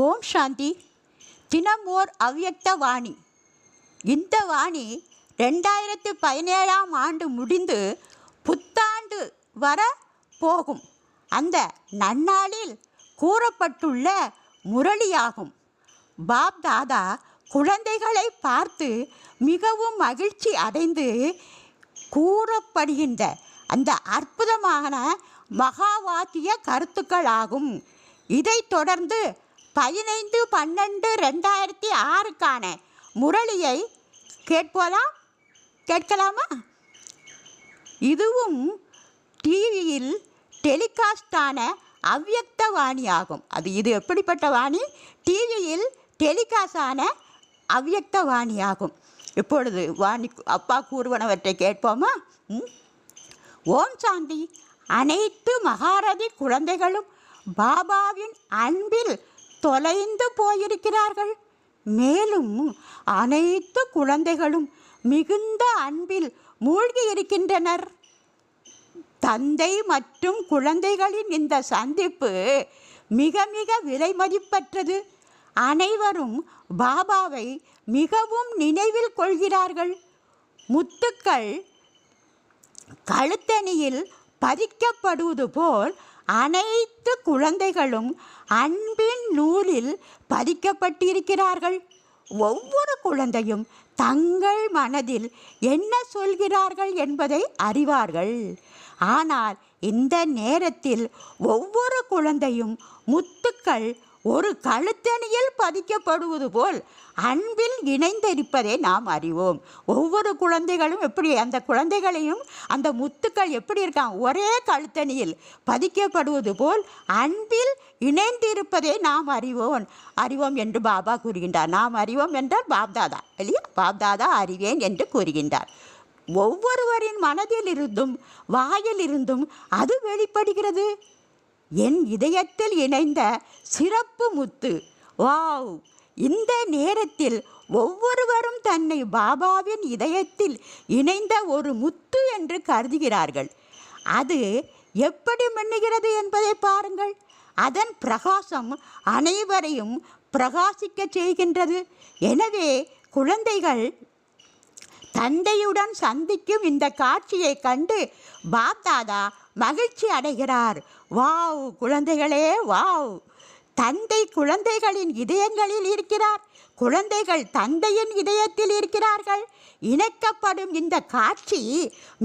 ஓம் சாந்தி. தினம் ஓர் அவ்யக்த வாணி. இந்த வாணி 2017ஆம் ஆண்டு முடிந்து புத்தாண்டு வர போகும் அந்த நன்னாளில் கூறப்பட்டுள்ள முரளியாகும். பாப் தாதா குழந்தைகளை பார்த்து மிகவும் மகிழ்ச்சி அடைந்து கூறப்படுகின்ற அந்த அற்புதமான மகாவாக்கிய கருத்துக்களாகும். இதைத் தொடர்ந்து 15/12/2006க்கான முரளியை கேட்கலாமா? இதுவும் டிவியில் டெலிகாஸ்டான அவ்யக்த வாணி ஆகும். இது எப்படிப்பட்ட வாணி? டிவியில் டெலிகாஸ்டான அவ்யக்த வாணி ஆகும். இப்பொழுது வாணி அப்பா கூறுவனவற்றை கேட்போமா? ஓம் சாந்தி. அனைத்து மகாரதி குழந்தைகளும் பாபாவின் அன்பில் தொலைந்து போயிருக்கிறார்கள். மேலும் அனைத்து குழந்தைகளும் மிகுந்த அன்பில் மூழ்கி இருக்கின்றனர். தந்தை மற்றும் குழந்தைகளின் இந்த சந்திப்பு மிக மிக விலை மதிப்பற்றது. அனைவரும் பாபாவை மிகவும் நினைவில் கொள்கிறார்கள். முத்துக்கள் கழுத்தணியில் பதிக்கப்படுவது போல் அனைத்து குழந்தைகளும் அன்பின் நூலில் பதிக்கப்பட்டிருக்கிறார்கள். ஒவ்வொரு குழந்தையும் தங்கள் மனதில் என்ன சொல்கிறார்கள் என்பதை அறிவார்கள். ஆனால் இந்த நேரத்தில் ஒவ்வொரு குழந்தையும் முத்துக்கள் ஒரு கழுத்தணியில் பதிக்கப்படுவது போல் அன்பில் இணைந்திருப்பதை நாம் அறிவோம். ஒவ்வொரு குழந்தைகளும் எப்படி, அந்த குழந்தைகளையும் அந்த முத்துக்கள் எப்படி இருக்காங்க, ஒரே கழுத்தணியில் பதிக்கப்படுவது போல் அன்பில் இணைந்திருப்பதை நாம் அறிவோம் என்று பாபா கூறுகின்றார். நாம் அறிவோம் என்றால் பாப்தாதா இல்லையா? பாப்தாதா அறிவேன் என்று கூறுகின்றார். ஒவ்வொருவரின் மனதிலிருந்தும் வாயிலிருந்தும் அது வெளிப்படுகிறது. என் இதயத்தில் இணைந்த சிறப்பு முத்து. வாவ்! இந்த நேரத்தில் ஒவ்வொருவரும் தன்னை பாபாவின் இதயத்தில் இணைந்த ஒரு முத்து என்று கருதுகிறார்கள். அது எப்படி மின்னுகிறது என்பதை பாருங்கள். அதன் பிரகாசம் அனைவரையும் பிரகாசிக்க செய்கின்றது. எனவே குழந்தைகள் தந்தையுடன் சந்திக்கும் இந்த காட்சியை கண்டு பாப்தாதா மகிழ்ச்சி அடைகிறார். வாவ் குழந்தைகளே, வாவ்! தந்தை குழந்தைகளின் இதயங்களில் இருக்கிறார். குழந்தைகள் தந்தையின் இதயத்தில் இருக்கிறார்கள். இணைக்கப்படும் இந்த காட்சி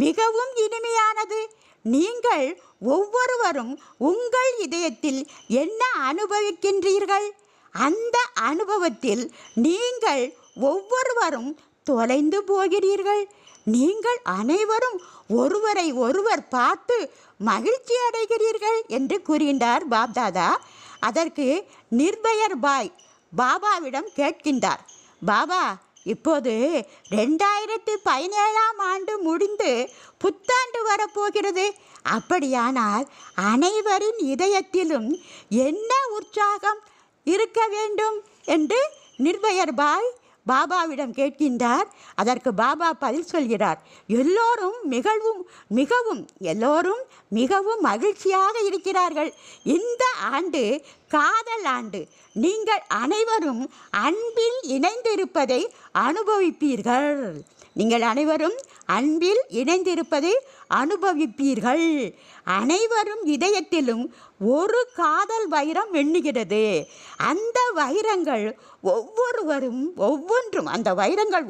மிகவும் இனிமையானது. நீங்கள் ஒவ்வொருவரும் உங்கள் இதயத்தில் என்ன அனுபவிக்கின்றீர்கள்? அந்த அனுபவத்தில் நீங்கள் ஒவ்வொருவரும் தொலைந்து போகிறீர்கள். நீங்கள் அனைவரும் ஒருவரை ஒருவர் பார்த்து மகிழ்ச்சி அடைகிறீர்கள் என்று கூறுகின்றார் பாப்தாதா. அதற்கு நிர்பயர் பாய் பாபாவிடம் கேட்கின்றார். பாபா, இப்போது 2017ஆம் ஆண்டு முடிந்து புத்தாண்டு வரப்போகிறது. அப்படியானால் அனைவரின் இதயத்திலும் என்ன உற்சாகம் இருக்க வேண்டும் என்று நிர்பயர் பாய் பாபாவிடம் கேட்கின்றார். அதற்கு பாபா பதில் சொல்கிறார். எல்லோரும் மிகவும் மகிழ்ச்சியாக இருக்கிறார்கள். இந்த ஆண்டு காதல் ஆண்டு. நீங்கள் அனைவரும் அன்பில் இணைந்திருப்பதை அனுபவிப்பீர்கள். அனைவரும் இதயத்திலும் ஒரு காதல் வைரம் எண்ணுகிறது. அந்த வைரங்கள்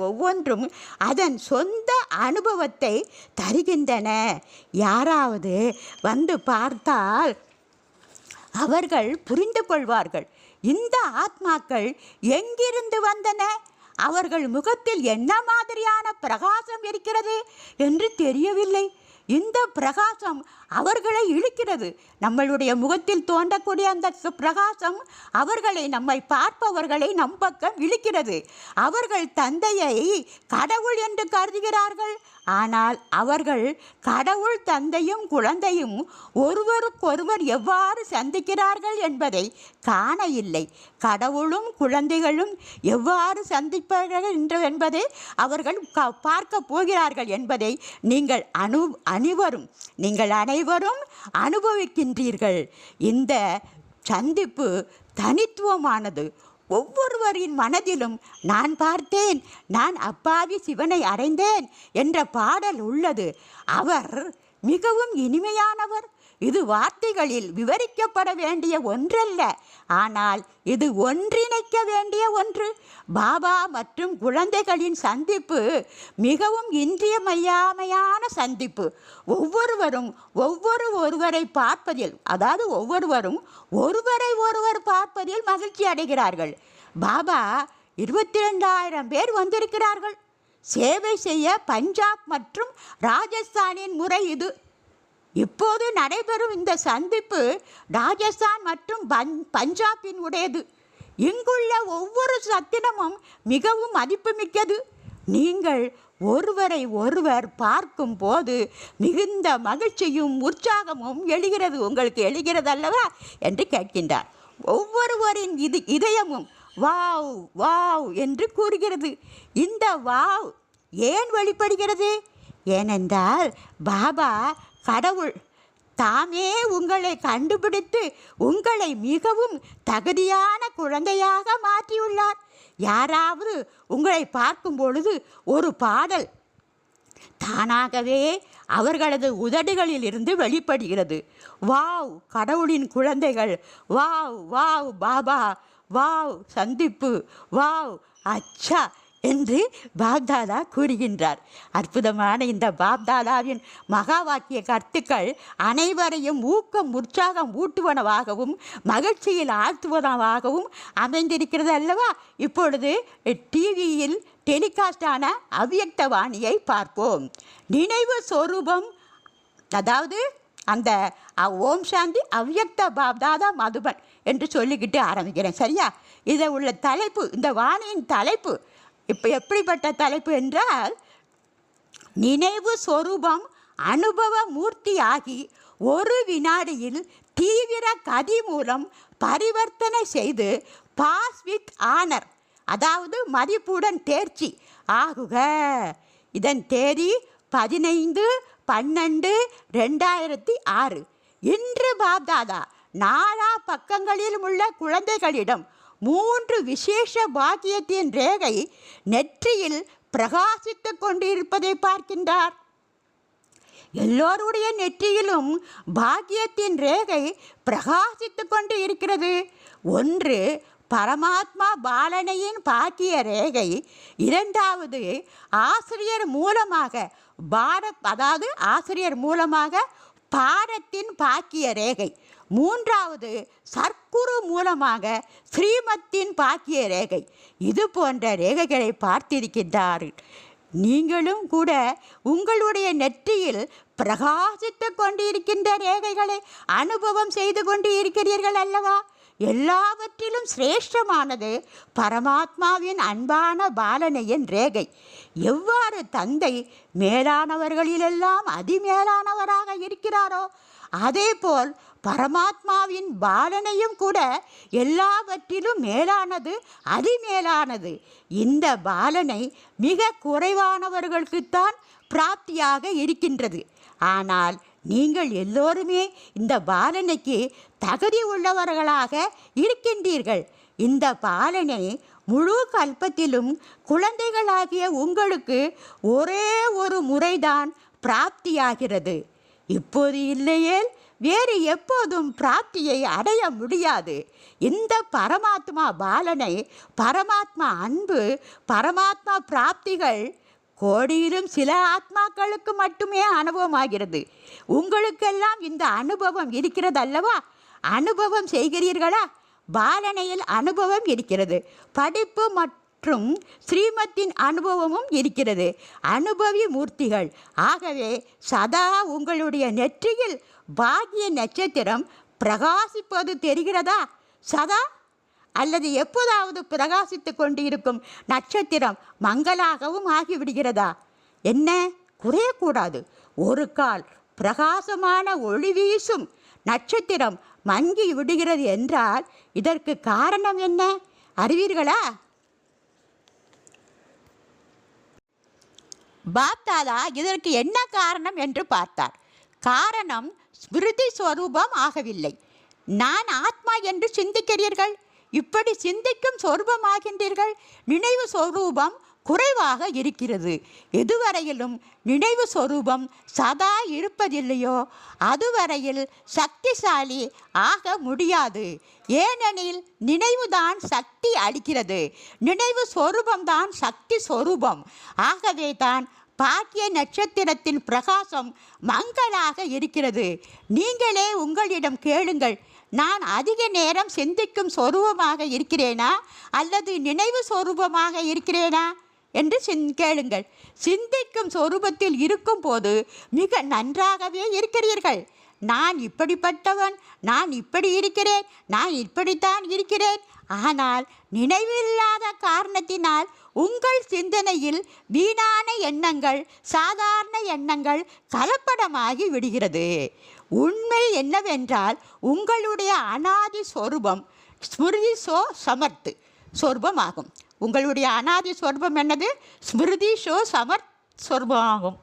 ஒவ்வொன்றும் அதன் சொந்த அனுபவத்தை தருகின்றன. யாராவது வந்து பார்த்தால் அவர்கள் புரிந்து கொள்வார்கள். இந்த ஆத்மாக்கள் எங்கிருந்து வந்தன, அவர்கள் முகத்தில் என்ன மாதிரியான பிரகாசம் இருக்கிறது என்று தெரியவில்லை. இந்த பிரகாசம் அவர்களை இழுக்கிறது. நம்மளுடைய முகத்தில் தோன்றக்கூடிய அந்த பிரகாசம் நம்மை பார்ப்பவர்களை நம் பக்கம் இழுக்கிறது. அவர்கள் தந்தையை கடவுள் என்று கருதுகிறார்கள். ஆனால் அவர்கள் கடவுள் தந்தையும் குழந்தையும் ஒருவருக்கொருவர் எவ்வாறு சந்திக்கிறார்கள் என்பதை காண இல்லை. கடவுளும் குழந்தைகளும் எவ்வாறு சந்திப்பார்கள் என்பதை அவர்கள் பார்க்க போகிறார்கள் என்பதை நீங்கள் அனைவரும் அனுபவிக்கின்றீர்கள். இந்த சந்திப்பு தனித்துவமானது. ஒவ்வொருவரின் மனதிலும் நான் பார்த்தேன், நான் அப்பாவி சிவனை அடைந்தேன் என்ற பாடல் உள்ளது. அவர் மிகவும் இனிமையானவர். இது வார்த்தைகளில் விவரிக்கப்பட வேண்டிய ஒன்றல்ல, ஆனால் இது ஒன்றிணைக்க வேண்டிய ஒன்று. பாபா மற்றும் குழந்தைகளின் சந்திப்பு மிகவும் இன்றியமையாமையான சந்திப்பு. ஒவ்வொருவரும் ஒருவரை பார்ப்பதில், அதாவது ஒவ்வொருவரும் ஒருவர் பார்ப்பதில் மகிழ்ச்சி அடைகிறார்கள். பாபா 22,000 பேர் வந்திருக்கிறார்கள். சேவை செய்ய பஞ்சாப் மற்றும் ராஜஸ்தானின் முறை இது. இப்போது நடைபெறும் இந்த சந்திப்பு ராஜஸ்தான் மற்றும் பஞ்சாபின் உடையது. இங்குள்ள ஒவ்வொரு சத்திரமும் மிகவும் மதிப்புமிக்கது. நீங்கள் ஒருவரை ஒருவர் பார்க்கும் போது மிகுந்த மகிழ்ச்சியும் உற்சாகமும் எழுகிறது. உங்களுக்கு எழுகிறது அல்லவா என்று கேட்கின்றார். ஒவ்வொருவரின் இதயமும் வாவ் வாவ் என்று கூறுகிறது. இந்த வாவ் ஏன் வெளிப்படுகிறது? ஏனென்றால் பாபா கடவுள் தாமே உங்களை கண்டுபிடித்து உங்களை மிகவும் தகுதியான குழந்தையாக மாற்றியுள்ளார். யாராவது உங்களை பார்க்கும் பொழுது ஒரு பாடல் தானாகவே அவர்களது உதடுகளில் இருந்து வெளிப்படுகிறது. வாவ் கடவுளின் குழந்தைகள், வாவ் வாவ் பாபா, வாவ் சந்திப்பு, வாவ் அச்சா என்று பாப்தாதா கூறுகின்றார். அற்புதமான இந்த பாப்தாதாவின் மகா வாக்கிய கருத்துக்கள் அனைவரையும் ஊக்கம் உற்சாகம் ஊட்டுவனவாகவும் மகிழ்ச்சியில் ஆழ்த்துவனவாகவும் அமைந்திருக்கிறது அல்லவா. இப்பொழுது டிவியில் டெலிகாஸ்டான அவ்யக்த வாணியை பார்ப்போம். நினைவு சொரூபம், அதாவது அந்த ஓம் சாந்தி அவ்யக்த பாப்தாதா மதுபன் என்று சொல்லிக்கிட்டு ஆரம்பிக்கிறேன், சரியா? இதை உள்ள தலைப்பு, இந்த வாணியின் தலைப்பு இப்போ எப்படிப்பட்ட தலைப்பு என்றால், நினைவு சொரூபம் அனுபவ மூர்த்தியாகி ஒரு வினாடியில் தீவிர கதி மூலம் பரிவர்த்தனை செய்து பாஸ் வித் ஆனர், அதாவது மதிப்புடன் தேர்ச்சி ஆகுக. இதன் தேதி 15/12/2006. இன்று பாப்தாதா நாலா பக்கங்களிலும் உள்ள குழந்தைகளிடம் 3 விசேஷ பாக்கியத்தின் ரேகை நெற்றியில் பிரகாசித்து கொண்டிருப்பதை பார்க்கின்றார். எல்லோருடைய நெற்றியிலும் பாக்கியத்தின் ரேகை பிரகாசித்து கொண்டு இருக்கிறது. ஒன்று பரமாத்மா பாலனையின் பாக்கிய ரேகை, இரண்டாவது ஆசிரியர் மூலமாக ஆசிரியர் மூலமாக பாடத்தின் பாக்கிய ரேகை, மூன்றாவது சர்க்குரு மூலமாக ஸ்ரீமத்தின் பாக்கிய ரேகை. இது போன்ற ரேகைகளை பார்த்திருக்கின்றார்கள். நீங்களும் கூட உங்களுடைய நெற்றியில் பிரகாசித்து கொண்டிருக்கின்ற ரேகைகளை அனுபவம் செய்து கொண்டு இருக்கிறீர்கள் அல்லவா. எல்லாவற்றிலும் சிரேஷ்டமானது பரமாத்மாவின் அன்பான பாலனையின் ரேகை. எவ்வாறு தந்தை மேலானவர்களிலெல்லாம் அதிமேலானவராக இருக்கிறாரோ, அதேபோல் பரமாத்மாவின் பாலனையும் கூட எல்லாவற்றிலும் மேலானது, அதிமேலானது. இந்த பாலனை மிக குறைவானவர்களுக்குத்தான் பிராப்தியாக இருக்கின்றது. ஆனால் நீங்கள் எல்லோருமே இந்த பாலனைக்கு தகுதி உள்ளவர்களாக இருக்கின்றீர்கள். இந்த பாலனை முழு கல்பத்திலும் குழந்தைகளாகிய உங்களுக்கு ஒரே ஒரு முறைதான் பிராப்தியாகிறது. இப்போது இல்லையேல் வேறு எப்போதும் பிராப்தியை அடைய முடியாது. இந்த பரமாத்மா பாலனை, பரமாத்மா அன்பு, பரமாத்மா பிராப்திகள் கோடியிலும் சில ஆத்மாக்களுக்கு மட்டுமே அனுபவமாகிறது. உங்களுக்கெல்லாம் இந்த அனுபவம் இருக்கிறது அல்லவா? அனுபவம் செய்கிறீர்களா? பாலனையில் அனுபவம் இருக்கிறது. படிப்பு மற்றும் ஸ்ரீமத்தின் அனுபவமும் இருக்கிறது. அனுபவி மூர்த்திகள். ஆகவே சதா உங்களுடைய நெற்றியில் பாக்கிய நட்சத்திரம் பிரகாசிப்பது தெரிகிறதா? சதா அல்லது எப்போதாவது பிரகாசித்து கொண்டிருக்கும் நட்சத்திரம் மங்களாகவும் ஆகிவிடுகிறதா? என்ன குறையக்கூடாது. ஒரு கால் பிரகாசமான ஒளி வீசும் நட்சத்திரம் மங்கி விடுகிறது என்றால் இதற்கு காரணம் என்ன அறிவீர்களா? பாப்தாதா இதற்கு என்ன காரணம் என்று பார்த்தார். காரணம் ஸ்மிருதி ஸ்வரூபம் ஆகவில்லை. நான் ஆத்மா என்று சிந்திக்கிறீர்கள். இப்படி சிந்திக்கும் சொரூபமாகின்றீர்கள்? நினைவு சொரூபம் குறைவாக இருக்கிறது. எதுவரையிலும் நினைவு சொரூபம் சதா இருப்பதில்லையோ அதுவரையில் சக்திசாலி ஆக முடியாது. ஏனெனில் நினைவுதான் சக்தி அளிக்கிறது. நினைவு சொரூபம்தான் சக்தி சொரூபம். ஆகவே தான் பாக்கிய நட்சத்திரத்தின் பிரகாசம் மங்களாக இருக்கிறது. நீங்களே உங்களிடம் கேளுங்கள், நான் அதிக நேரம் சிந்திக்கும் சொரூபமாக இருக்கிறேனா அல்லது நினைவு சொரூபமாக இருக்கிறேனா என்று கேளுங்கள். சிந்திக்கும் சொரூபத்தில் இருக்கும் போது மிக நன்றாகவே இருக்கிறீர்கள். நான் இப்படிப்பட்டவன், நான் இப்படி இருக்கிறேன், நான் இப்படித்தான் இருக்கிறேன். ஆனால் நினைவில்லாத காரணத்தினால் உங்கள் சிந்தனையில் வீணான எண்ணங்கள், சாதாரண எண்ணங்கள் கலப்படமாகி விடுகிறது. உண்மை என்னவென்றால் உங்களுடைய அனாதி சொரூபம் ஸ்மிருதி சமர்த் சொரூபமாகும். உங்களுடைய அனாதி சொரூபம் என்னது? ஸ்மிருதி சமர்த் சொரூபமாகும்.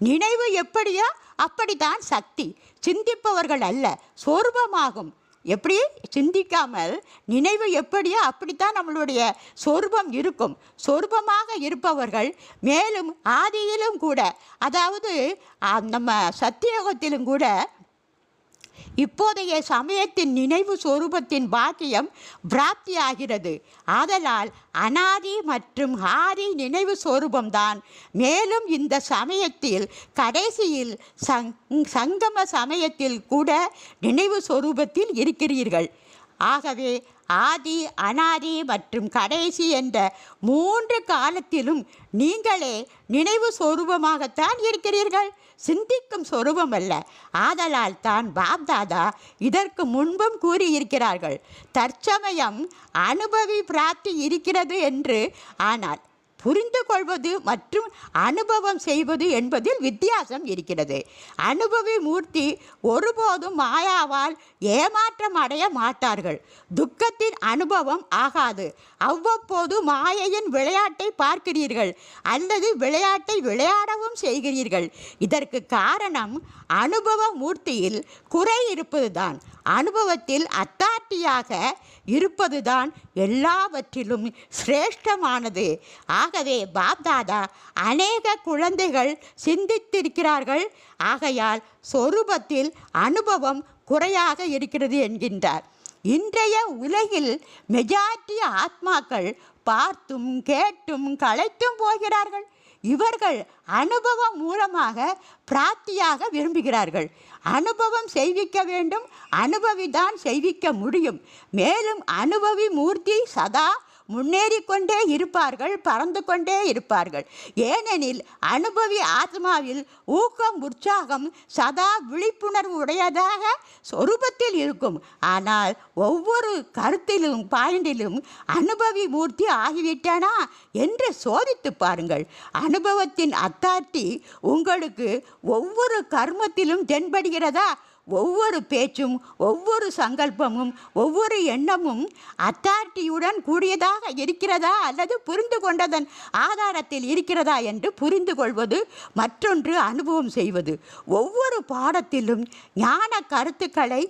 நினைவு எப்படியோ அப்படித்தான் சக்தி. சிந்திப்பவர்கள் அல்ல, சொரூபமாகும். எப்படி சிந்திக்காமல் நினைவு எப்படியோ அப்படித்தான் நம்மளுடைய சொரூபம் இருக்கும். சொரூபமாக இருப்பவர்கள் மேலும் ஆதியிலும் கூட, அதாவது நம்ம சத்தியோகத்திலும் கூட இப்போதைய சமயத்தின் நினைவு சொரூபத்தின் பாக்கியம் பிராப்தியாகிறது. ஆதலால் அனாதி மற்றும் ஆதி நினைவு சொரூபம்தான். மேலும் இந்த சமயத்தில் கடைசியில் சங்கம சமயத்தில் கூட நினைவு சொரூபத்தில் இருக்கிறீர்கள். ஆகவே ஆதி, அனாதி மற்றும் கடைசி என்ற 3 காலத்திலும் நீங்களே நினைவு சொரூபமாகத்தான் இருக்கிறீர்கள், சிந்திக்கும் சொரூபம் அல்ல. ஆதலால் தான் பாப்தாதா இதற்கு முன்பும் கூறியிருக்கிறார்கள், தற்சமயம் அனுபவி பிராப்தி இருக்கிறது என்று. ஆனால் புரிந்து கொள்வது மற்றும் அனுபவம் செய்வது என்பதில் வித்தியாசம் இருக்கிறது. அனுபவி மூர்த்தி ஒருபோதும் மாயாவால் ஏமாற்றம் அடைய மாட்டார்கள். துக்கத்தின் அனுபவம் ஆகாது. அவ்வப்போது மாயையின் விளையாட்டை பார்க்கிறீர்கள் அல்லது விளையாட்டை விளையாடவும் செய்கிறீர்கள். இதற்கு காரணம் அனுபவ மூர்த்தியில் குறை இருப்பதுதான். அனுபவத்தில் அத்தாட்சியாக இருப்பதுதான் எல்லாவற்றிலும் சிரேஷ்டமானது. ஆகவே பாப்தாதா அநேக குழந்தைகள் சிந்தித்திருக்கிறார்கள். ஆகையால் சொரூபத்தில் அனுபவம் குறையாக இருக்கிறது என்கின்றார். இன்றைய உலகில் மெஜாரிட்டி ஆத்மாக்கள் பார்த்தும் கேட்டும் களைத்தும் போகிறார்கள். இவர்கள் அனுபவம் மூலமாக பிராப்தியாக விரும்புகிறார்கள். அனுபவம் செய்விக்க வேண்டும், அனுபவிதான் செய்விக்க முடியும். மேலும் அனுபவி மூர்த்தி சதா முன்னேறிக்கொண்டே இருப்பார்கள், பறந்து கொண்டே இருப்பார்கள். ஏனெனில் அனுபவி ஆத்மாவில் ஊக்கம், உற்சாகம், சதா விழிப்புணர்வு உடையதாக சொரூபத்தில் இருக்கும். ஆனால் ஒவ்வொரு கருத்திலும் பாயிண்டிலும் அனுபவி மூர்த்தி ஆகிவிட்டனா என்று சோதித்து பாருங்கள். அனுபவத்தின் அத்தாட்சி உங்களுக்கு ஒவ்வொரு கர்மத்திலும் தென்படுகிறதா? ஒவ்வொரு பேச்சும், ஒவ்வொரு சங்கல்பமும், ஒவ்வொரு எண்ணமும் அத்தாட்சியுடன் கூடியதாக இருக்கிறதா அல்லது புரிந்து கொண்டதன் ஆதாரத்தில் இருக்கிறதா என்று புரிந்து கொள்வது, மற்றொன்று அனுபவம் செய்வது. ஒவ்வொரு பாடத்திலும் ஞான கருத்துக்களை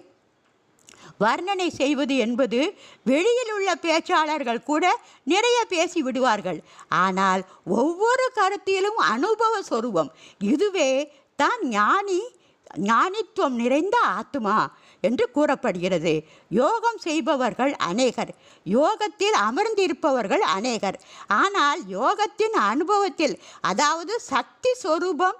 வர்ணனை செய்வது என்பது வெளியில் உள்ள பேச்சாளர்கள் கூட நிறைய பேசி விடுவார்கள். ஆனால் ஒவ்வொரு கருத்திலும் அனுபவ சொரூபம். இதுவே தான் ஞானித்துவம் நிறைந்த ஆத்மா என்று கூறப்படுகிறது. யோகம் செய்பவர்கள் அநேகர், யோகத்தில் அமர்ந்திருப்பவர்கள் அநேகர். ஆனால் யோகத்தின் அனுபவத்தில், அதாவது சக்தி சொரூபம்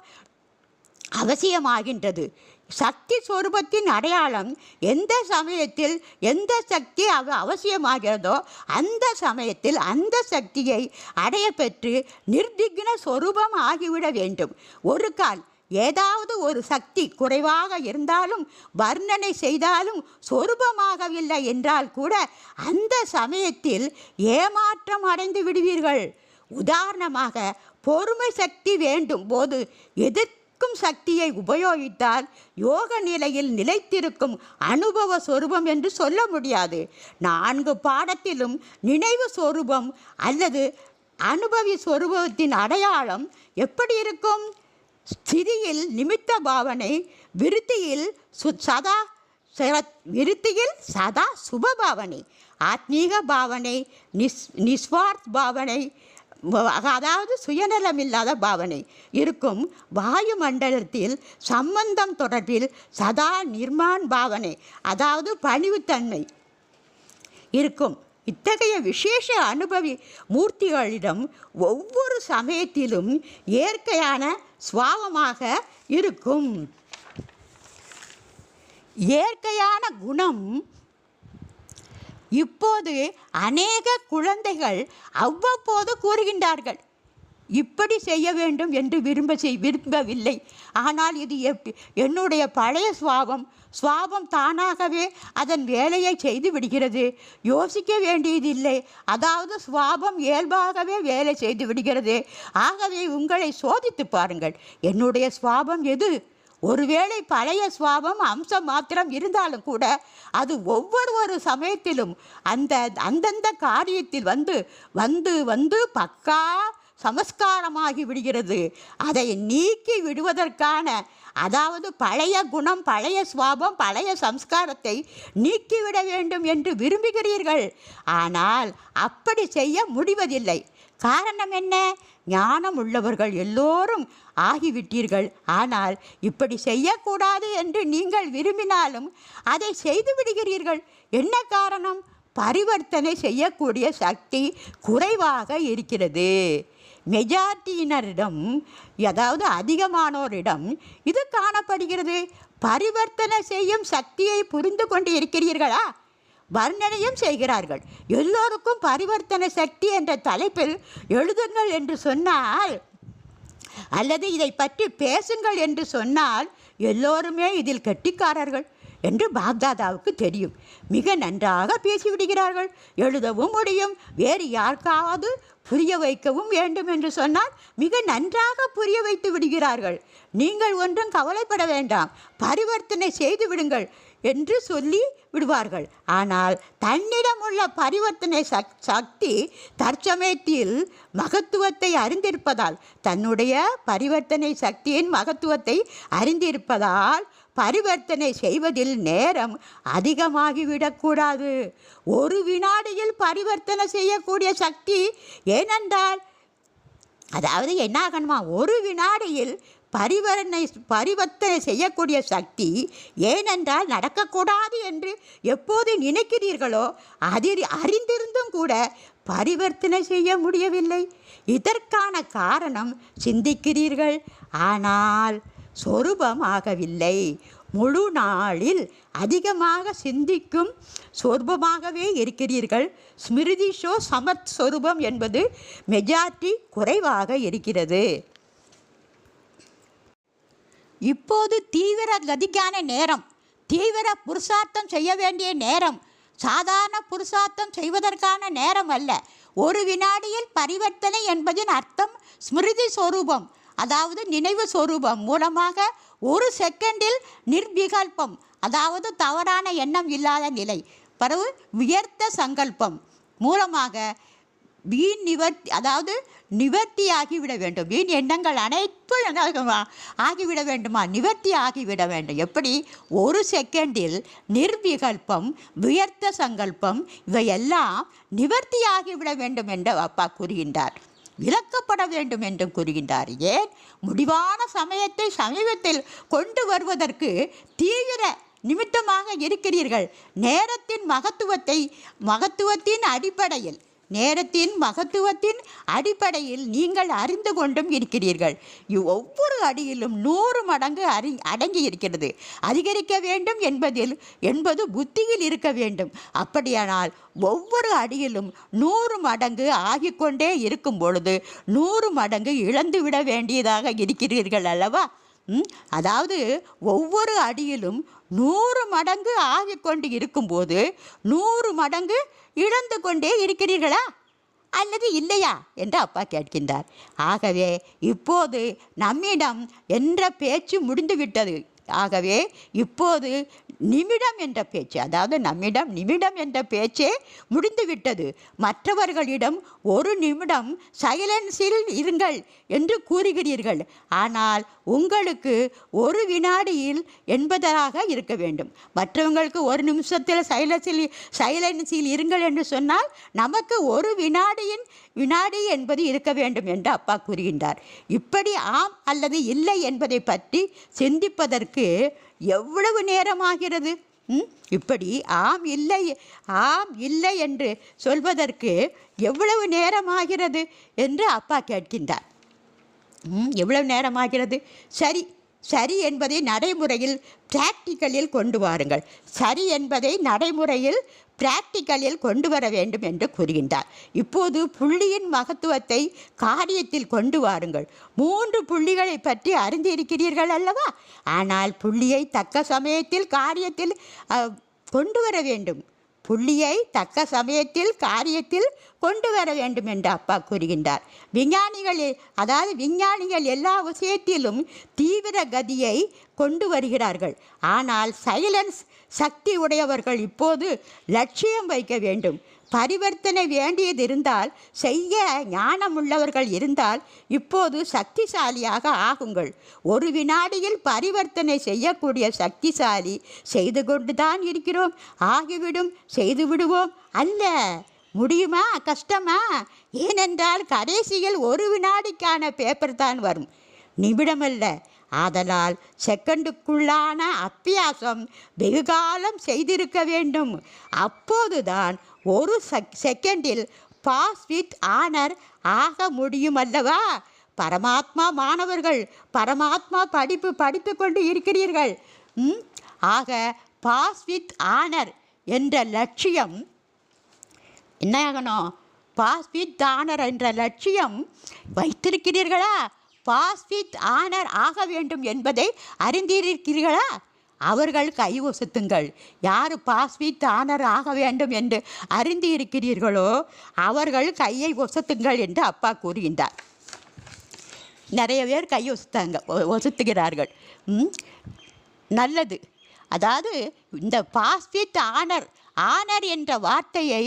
அவசியமாகின்றது. சக்தி சொரூபத்தின் அடையாளம் எந்த சமயத்தில் எந்த சக்தி அவசியமாகிறதோ அந்த சமயத்தில் அந்த சக்தியை அடைய பெற்று நிர்விக்ன சொரூபம் ஆகிவிட வேண்டும். ஒரு கால் ஏதாவது ஒரு சக்தி குறைவாக இருந்தாலும், வர்ணனை செய்தாலும் சொரூபமாகவில்லை என்றால் கூட அந்த சமயத்தில் ஏமாற்றம் அடைந்து விடுவீர்கள். உதாரணமாக, பொறுமை சக்தி வேண்டும் போது எதிர்க்கும் சக்தியை உபயோகித்தால் யோக நிலையில் நிலைத்திருக்கும் அனுபவ சொரூபம் என்று சொல்ல முடியாது. 4 பாடத்திலும் நினைவு சொரூபம் அல்லது அனுபவி சொரூபத்தின் அடையாளம் எப்படி இருக்கும்? ஸ்திதியில் நிமித்த பாவனை, விருத்தியில் சதா சுபபாவனை. ஆத்மீக பாவனை, நிஸ்வார்த் பாவனை, அதாவது சுயநலமில்லாத பாவனை இருக்கும். வாயுமண்டலத்தில் சம்பந்தம் தொடர்பில் சதா நிர்மான் பாவனை, அதாவது பணிவுத்தன்மை இருக்கும். இத்தகைய விசேஷ அனுபவி மூர்த்திகளிடம் ஒவ்வொரு சமயத்திலும் இயற்கையான சுவாவமாக இருக்கும். இயற்கையான குணம் இப்போது அநேக குழந்தைகள் அவ்வப்போது கூறுகின்றார்கள், இப்படி செய்ய வேண்டும் என்று விரும்பவில்லை. ஆனால் இது என்னுடைய பழைய சுவாபம் தானாகவே அதன் வேலையை செய்து விடுகிறது, யோசிக்க வேண்டியதில்லை. அதாவது சுவாபம் இயல்பாகவே வேலை செய்து விடுகிறது. ஆகவே உங்களை சோதித்து பாருங்கள், என்னுடைய சுவாபம் எது? ஒருவேளை பழைய சுவாபம் அம்சம் மாத்திரம் இருந்தாலும் கூட அது ஒவ்வொரு சமயத்திலும் அந்தந்த காரியத்தில் வந்து வந்து வந்து பக்கா சமஸ்காரமாகி விடுகிறது. அதை நீக்கி விடுவதற்கான, அதாவது பழைய குணம், பழைய சுவாபம், பழைய சம்ஸ்காரத்தை நீக்கிவிட வேண்டும் என்று விரும்புகிறீர்கள். ஆனால் அப்படி செய்ய முடிவதில்லை. காரணம் என்ன? ஞானம் உள்ளவர்கள் எல்லோரும் ஆகிவிட்டீர்கள். ஆனால் இப்படி செய்யக்கூடாது என்று நீங்கள் விரும்பினாலும் அதை செய்து விடுகிறீர்கள். என்ன காரணம்? பரிவர்த்தனை செய்யக்கூடிய சக்தி குறைவாக இருக்கிறது. மெஜாரிட்டியினரிடம், அதாவது அதிகமானோரிடம் இது காணப்படுகிறது. பரிவர்த்தனை செய்யும் சக்தியை புரிந்து கொண்டு இருக்கிறீர்களா? வர்ணனையும் செய்கிறார்கள். எல்லோருக்கும் பரிவர்த்தனை சக்தி என்ற தலைப்பில் எழுதுங்கள் என்று சொன்னால், அல்லது இதை பற்றி பேசுங்கள் என்று சொன்னால் எல்லோருமே இதில் கெட்டிக்காரர்கள் என்று பாப்தாதாவுக்கு தெரியும். மிக நன்றாக பேசிவிடுகிறார்கள், எழுதவும் முடியும். வேறு யாருக்காவது புரிய வைக்கவும் வேண்டும் என்று சொன்னால் மிக நன்றாக புரிய வைத்து விடுகிறார்கள். நீங்கள் ஒன்றும் கவலைப்பட வேண்டாம், பரிவர்த்தனை செய்து விடுங்கள் என்று சொல்லி விடுவார்கள். ஆனால் தன்னிடம் உள்ள பரிவர்த்தனை சக்தி தற்சமயத்தில் மகத்துவத்தை அறிந்திருப்பதால், தன்னுடைய பரிவர்த்தனை சக்தியின் மகத்துவத்தை அறிந்திருப்பதால் பரிவர்த்தனை செய்வதில் நேரம் அதிகமாகிவிடக்கூடாது. ஒரு வினாடியில் பரிவர்த்தனை செய்யக்கூடிய சக்தி, ஏனென்றால் அதாவது என்ன ஆகணுமா, ஒரு வினாடியில் பரிவர்த்தனை செய்யக்கூடிய சக்தி, ஏனென்றால் நடக்கக்கூடாது என்று எப்போது நினைக்கிறீர்களோ அதில் அறிந்திருந்தும் கூட பரிவர்த்தனை செய்ய முடியவில்லை. இதற்கான காரணம் சிந்திக்கிறீர்கள், ஆனால் சொரூபம் ஆகவில்லை. முழு நாளில் அதிகமாக சிந்திக்கும் சொரூபமாகவே இருக்கிறீர்கள். ஸ்மிருதிஷோ சமத் சொரூபம் என்பது மெஜாரிட்டி குறைவாக இருக்கிறது. இப்போது தீவிர கதிக்கான நேரம், தீவிர புருஷார்த்தம் செய்ய வேண்டிய நேரம், சாதாரண புருஷார்த்தம் செய்வதற்கான நேரம் அல்ல. ஒரு வினாடியில் பரிவர்த்தனை என்பதின் அர்த்தம் ஸ்மிருதி சொரூபம், அதாவது நினைவு சொரூபம் மூலமாக ஒரு செகண்டில் நிர்விகல்பம், அதாவது தவறான எண்ணம் இல்லாத நிலை, பிறகு உயர்த்த சங்கல்பம் மூலமாக வீண் நிவர்த்தி, அதாவது நிவர்த்தி ஆகிவிட வேண்டும். வீண் எண்ணங்கள் அனைத்தும் ஆகிவிட வேண்டுமா? நிவர்த்தி ஆகிவிட வேண்டும். எப்படி? ஒரு செகண்டில் நிர்விகல்பம், உயர்த்த சங்கல்பம் இவையெல்லாம் நிவர்த்தி ஆகிவிட வேண்டும் என்று அப்பா கூறுகின்றார். விலக்கப்பட வேண்டும் என்றும் கூறுகின்றார். ஏன்? முடிவான சமயத்தை சமீபத்தில் கொண்டு வருவதற்கு தீவிர நிமித்தமாக இருக்கிறீர்கள். நேரத்தின் மகத்துவத்தின் அடிப்படையில் நீங்கள் அறிந்து கொண்டும் இருக்கிறீர்கள். ஒவ்வொரு அடியிலும் 100 மடங்கு அடங்கி இருக்கிறது. அதிகரிக்க வேண்டும் என்பது புத்தியில் இருக்க வேண்டும். அப்படியானால் ஒவ்வொரு அடியிலும் 100 மடங்கு ஆகிக்கொண்டே இருக்கும் பொழுது 100 மடங்கு இழந்துவிட வேண்டியதாக இருக்கிறீர்கள் அல்லவா? அதாவது ஒவ்வொரு அடியிலும் 100 மடங்கு ஆகிக்கொண்டு இருக்கும்போது 100 மடங்கு இழந்து கொண்டே இருக்கிறீர்களா அல்லது இல்லையா என்று அப்பா கேட்கின்றார். ஆகவே இப்போது நம்மிடம் என்ற பேச்சு முடிந்துவிட்டது. ஆகவே இப்போது நிமிடம் என்ற பேச்சு, அதாவது நம்மிடம் நிமிடம் என்ற பேச்சே முடிந்துவிட்டது. மற்றவர்களிடம் ஒரு நிமிடம் சைலன்ஸில் இருங்கள் என்று கூறுகிறீர்கள். ஆனால் உங்களுக்கு ஒரு வினாடியில் என்பதாக இருக்க வேண்டும். மற்றவங்களுக்கு ஒரு நிமிஷத்தில் சைலன்ஸில் இருங்கள் என்று சொன்னால் நமக்கு ஒரு வினாடி என்பது இருக்க வேண்டும் என்று அப்பா கூறுகின்றார். இப்படி ஆம் அல்லது இல்லை என்பதை பற்றி சிந்திப்பதற்கு எவ்வளவு நேரமாகிறது? இப்படி ஆம் இல்லை என்று சொல்வதற்கு எவ்வளவு நேரமாகிறது என்று அப்பா கேட்கின்றார். எவ்வளவு நேரமாகிறது? சரி என்பதை நடைமுறையில் பிராக்டிக்கலில் கொண்டு வாருங்கள். சரி என்பதை நடைமுறையில் பிராக்டிக்கலில் கொண்டு வர வேண்டும் என்று கூறுகின்றார். இப்போது புள்ளியின் மகத்துவத்தை காரியத்தில் கொண்டு வாருங்கள். 3 புள்ளிகளை பற்றி அறிந்திருக்கிறீர்கள் அல்லவா? ஆனால் புள்ளியை தக்க சமயத்தில் காரியத்தில் கொண்டு வர வேண்டும். புள்ளியை தக்க சமயத்தில் காரியத்தில் கொண்டு வர வேண்டும் என்று அப்பா கூறுகின்றார். விஞ்ஞானிகள் எல்லா விஷயத்திலும் தீவிர கதியை கொண்டு வருகிறார்கள். ஆனால் சைலன்ஸ் சக்தி உடையவர்கள் இப்போது லட்சியம் வைக்க வேண்டும். பரிவர்த்தனை வேண்டியது இருந்தால், செய்ய ஞானமுள்ளவர்கள் இருந்தால் இப்போது சக்திசாலியாக ஆகுங்கள். ஒரு வினாடியில் பரிவர்த்தனை செய்யக்கூடிய சக்திசாலி செய்து கொண்டுதான் இருக்கிறோம். ஆகிவிடும், செய்து விடுவோம் அல்ல. முடியுமா? கஷ்டமா? ஏனென்றால் கடைசியில் ஒரு வினாடிக்கான பேப்பர் தான் வரும், நிமிடமல்ல. ஆதலால் செகண்டுக்குள்ளான அப்பியாசம் வெகுகாலம் செய்திருக்க வேண்டும். அப்போதுதான் ஒரு செகண்டில் பாஸ் வித் ஆனர் ஆக முடியும் அல்லவா? பரமாத்மா மாணவர்கள், பரமாத்மா படித்து கொண்டு இருக்கிறீர்கள். ஆக பாஸ் வித் ஆனர் என்ற லட்சியம் என்ன ஆகணும்? பாஸ் வித் ஆனர் என்ற லட்சியம் வைத்திருக்கிறீர்களா? பாஸ் வித் ஆனர் ஆக வேண்டும் என்பதை அறிந்திருக்கிறீர்களா? அவர்கள் கை ஒசுத்துங்கள். யார் பாஸ் வித் ஆனர் ஆக வேண்டும் என்று அறிந்து இருக்கிறீர்களோ அவர்கள் கையை ஒசுத்துங்கள் என்று அப்பா கூறுகின்றார். நிறைய பேர் கை ஒசுத்துகிறார்கள். நல்லது. அதாவது இந்த பாஸ் வித் ஆனர் என்ற வார்த்தையை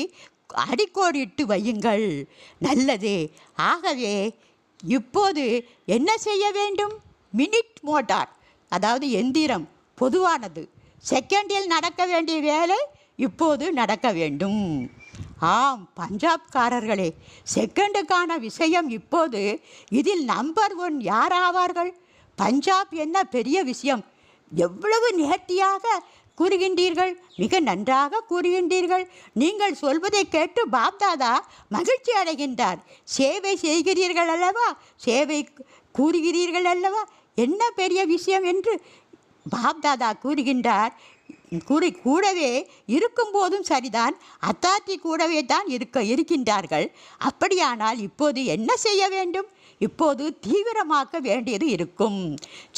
அடிக்கோடிட்டு வையுங்கள். நல்லது. ஆகவே இப்போது என்ன செய்ய வேண்டும்? மினிட் மோட்டார், அதாவது எந்திரம் பொதுவானது. செகண்டில் நடக்க வேண்டிய வேலை இப்போது நடக்க வேண்டும். ஆம் பஞ்சாப்காரர்களே, செகண்டுக்கான விஷயம் இப்போது. இதில் நம்பர் 1 யார் ஆவார்கள்? பஞ்சாப் என்ன பெரிய விஷயம்? எவ்வளவு நேர்த்தியாக கூறுகின்றீர்கள், மிக நன்றாக கூறுகின்றீர்கள். நீங்கள் சொல்வதை கேட்டு பாப்தாதா மகிழ்ச்சி அடைகின்றார். சேவை செய்கிறீர்கள் அல்லவா, சேவை கூறுகிறீர்கள் அல்லவா, என்ன பெரிய விஷயம் என்று பாப்தாதா கூறுகின்றார். கூடவே இருக்கும்போதும் சரிதான், அத்தாத்தி கூடவே தான் இருக்கின்றார்கள். அப்படியானால் இப்போது என்ன செய்ய வேண்டும்? இப்போது தீவிரமாக்க வேண்டியது இருக்கும்.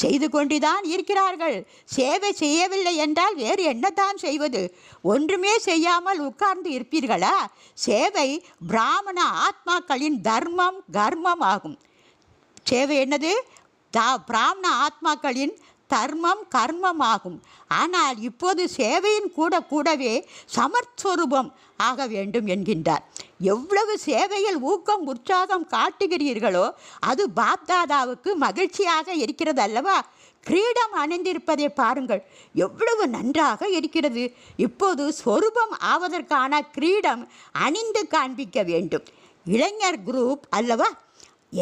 செய்து கொண்டுதான் இருக்கிறார்கள். சேவை செய்யவில்லை என்றால் வேறு என்னதான் செய்வது? ஒன்றுமே செய்யாமல் உட்கார்ந்து இருப்பீர்களா? சேவை பிராமண ஆத்மாக்களின் தர்மம் கர்மம் ஆகும். சேவை என்னது? பிராமண ஆத்மாக்களின் தர்மம் கர்மம் ஆகும். ஆனால் இப்போது சேவையின் கூடவே சமர்ஸ்வரூபம் ஆக வேண்டும் என்கின்றார். எவ்வளவு சேவையில் ஊக்கம் உற்சாகம் காட்டுகிறீர்களோ அது பாப்தாதாவுக்கு மகிழ்ச்சியாக இருக்கிறது அல்லவா? கிரீடம் அணிந்திருப்பதை பாருங்கள், எவ்வளவு நன்றாக இருக்கிறது. இப்போது சொரூபம் ஆவதற்கான கிரீடம் அணிந்து காண்பிக்க வேண்டும். இளைஞர் குரூப் அல்லவா?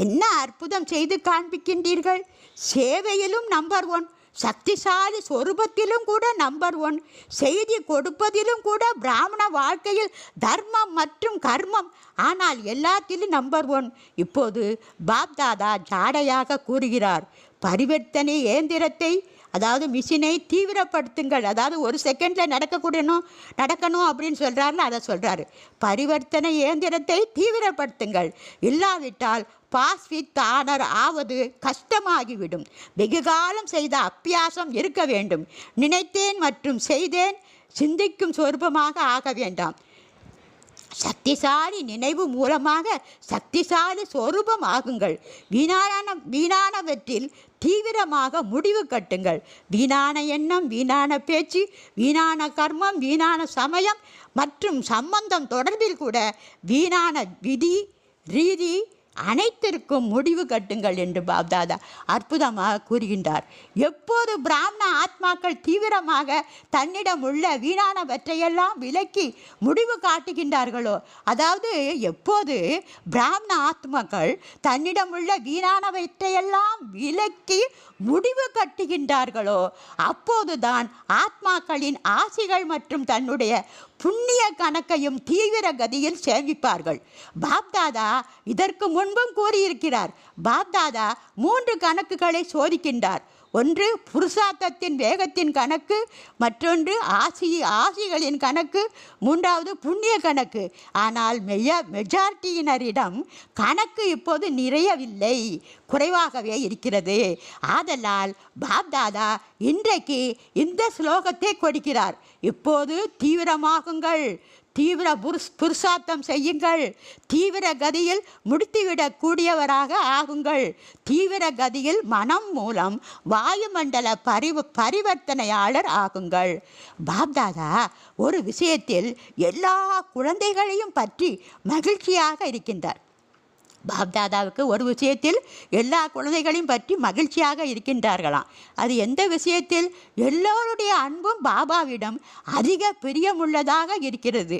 என்ன அற்புதம் செய்து காண்பிக்கின்றீர்கள். சேவையிலும் நம்பர் 1, சக்திசாலி சொரூபத்திலும் கூட நம்பர் 1, செய்தி கொடுப்பதிலும் கூட பிராமண வாழ்க்கையில் தர்மம் மற்றும் கர்மம், ஆனால் எல்லாத்திலும் நம்பர் 1. இப்போது பாப்தாதா ஜாடையாக கூறுகிறார், பரிவர்த்தனை இயந்திரத்தை, அதாவது மிஷினை தீவிரப்படுத்துங்கள். அதாவது ஒரு செகண்டில் நடக்கணும் அப்படின்னு சொல்கிறாருல, அதை சொல்கிறாரு. பரிவர்த்தனை இயந்திரத்தை தீவிரப்படுத்துங்கள். இல்லாவிட்டால் பாஸ் வித் ஆனர் ஆவது கஷ்டமாகிவிடும். வெகுகாலம் செய்த அப்பியாசம் இருக்க வேண்டும். நினைத்தேன் மற்றும் செய்தேன் சிந்திக்கும் சொரூபமாக ஆக வேண்டாம். சக்திசாலி நினைவு மூலமாக சக்திசாலி சொரூபம் ஆகுங்கள். வீணானவற்றில் தீவிரமாக முடிவு கட்டுங்கள். வீணான எண்ணம், வீணான பேச்சு, வீணான கர்மம், வீணான சமயம் மற்றும் சம்பந்தம் தொடர்பில் கூட வீணான விதி ரீதி அனைத்திற்கும் முடிவு கட்டுங்கள் என்று பாப்தாதா அற்புதமாக கூறுகின்றார். எப்போது பிராமண ஆத்மாக்கள் தீவிரமாக தன்னிடம் உள்ள வீணானவற்றையெல்லாம் விலக்கி முடிவு காட்டுகின்றார்களோ, அதாவது எப்போது பிராமண ஆத்மாக்கள் தன்னிடம் உள்ள வீணானவற்றையெல்லாம் விலக்கி முடிவு கட்டுகின்றார்களோ, அப்போதுதான் ஆத்மாக்களின் ஆசிகள் மற்றும் தன்னுடைய புண்ணிய கணக்கையும் தீவிர கதியில் சேமிப்பார்கள். பாப்தாதா இதற்கு முன்பும் கூறியிருக்கிறார். பாப்தாதா 3 கணக்குகளை சோதிக்கின்றார். ஒன்று புருஷார்த்தத்தின் வேகத்தின் கணக்கு, மற்றொன்று ஆசிகளின் கணக்கு, மூன்றாவது புண்ணிய கணக்கு. ஆனால் மெஜாரிட்டியினரிடம் கணக்கு இப்போது நிறையவில்லை, குறைவாகவே இருக்கிறது. ஆதலால் பாப்தாதா இன்றைக்கு இந்த ஸ்லோகத்தை கொடுக்கிறார். இப்போது தீவிரமாகுங்கள், தீவிர புருஷார்த்தம் செய்யுங்கள், தீவிர கதியில் முடித்துவிடக் கூடியவராக ஆகுங்கள். தீவிர கதியில் மனம் மூலம் வாயுமண்டல பரிவர்த்தனையாளர் ஆகுங்கள். பாப்தாதா ஒரு விஷயத்தில் எல்லா குழந்தைகளையும் பற்றி மகிழ்ச்சியாக இருக்கின்றார். பாப்தாதாவுக்கு ஒரு விஷயத்தில் எல்லா குழந்தைகளையும் பற்றி மகிழ்ச்சியாக இருக்கின்றார்களாம். அது எந்த விஷயத்தில்? எல்லோருடைய அன்பும் பாபாவிடம் அதிக பிரியமுள்ளதாக இருக்கிறது.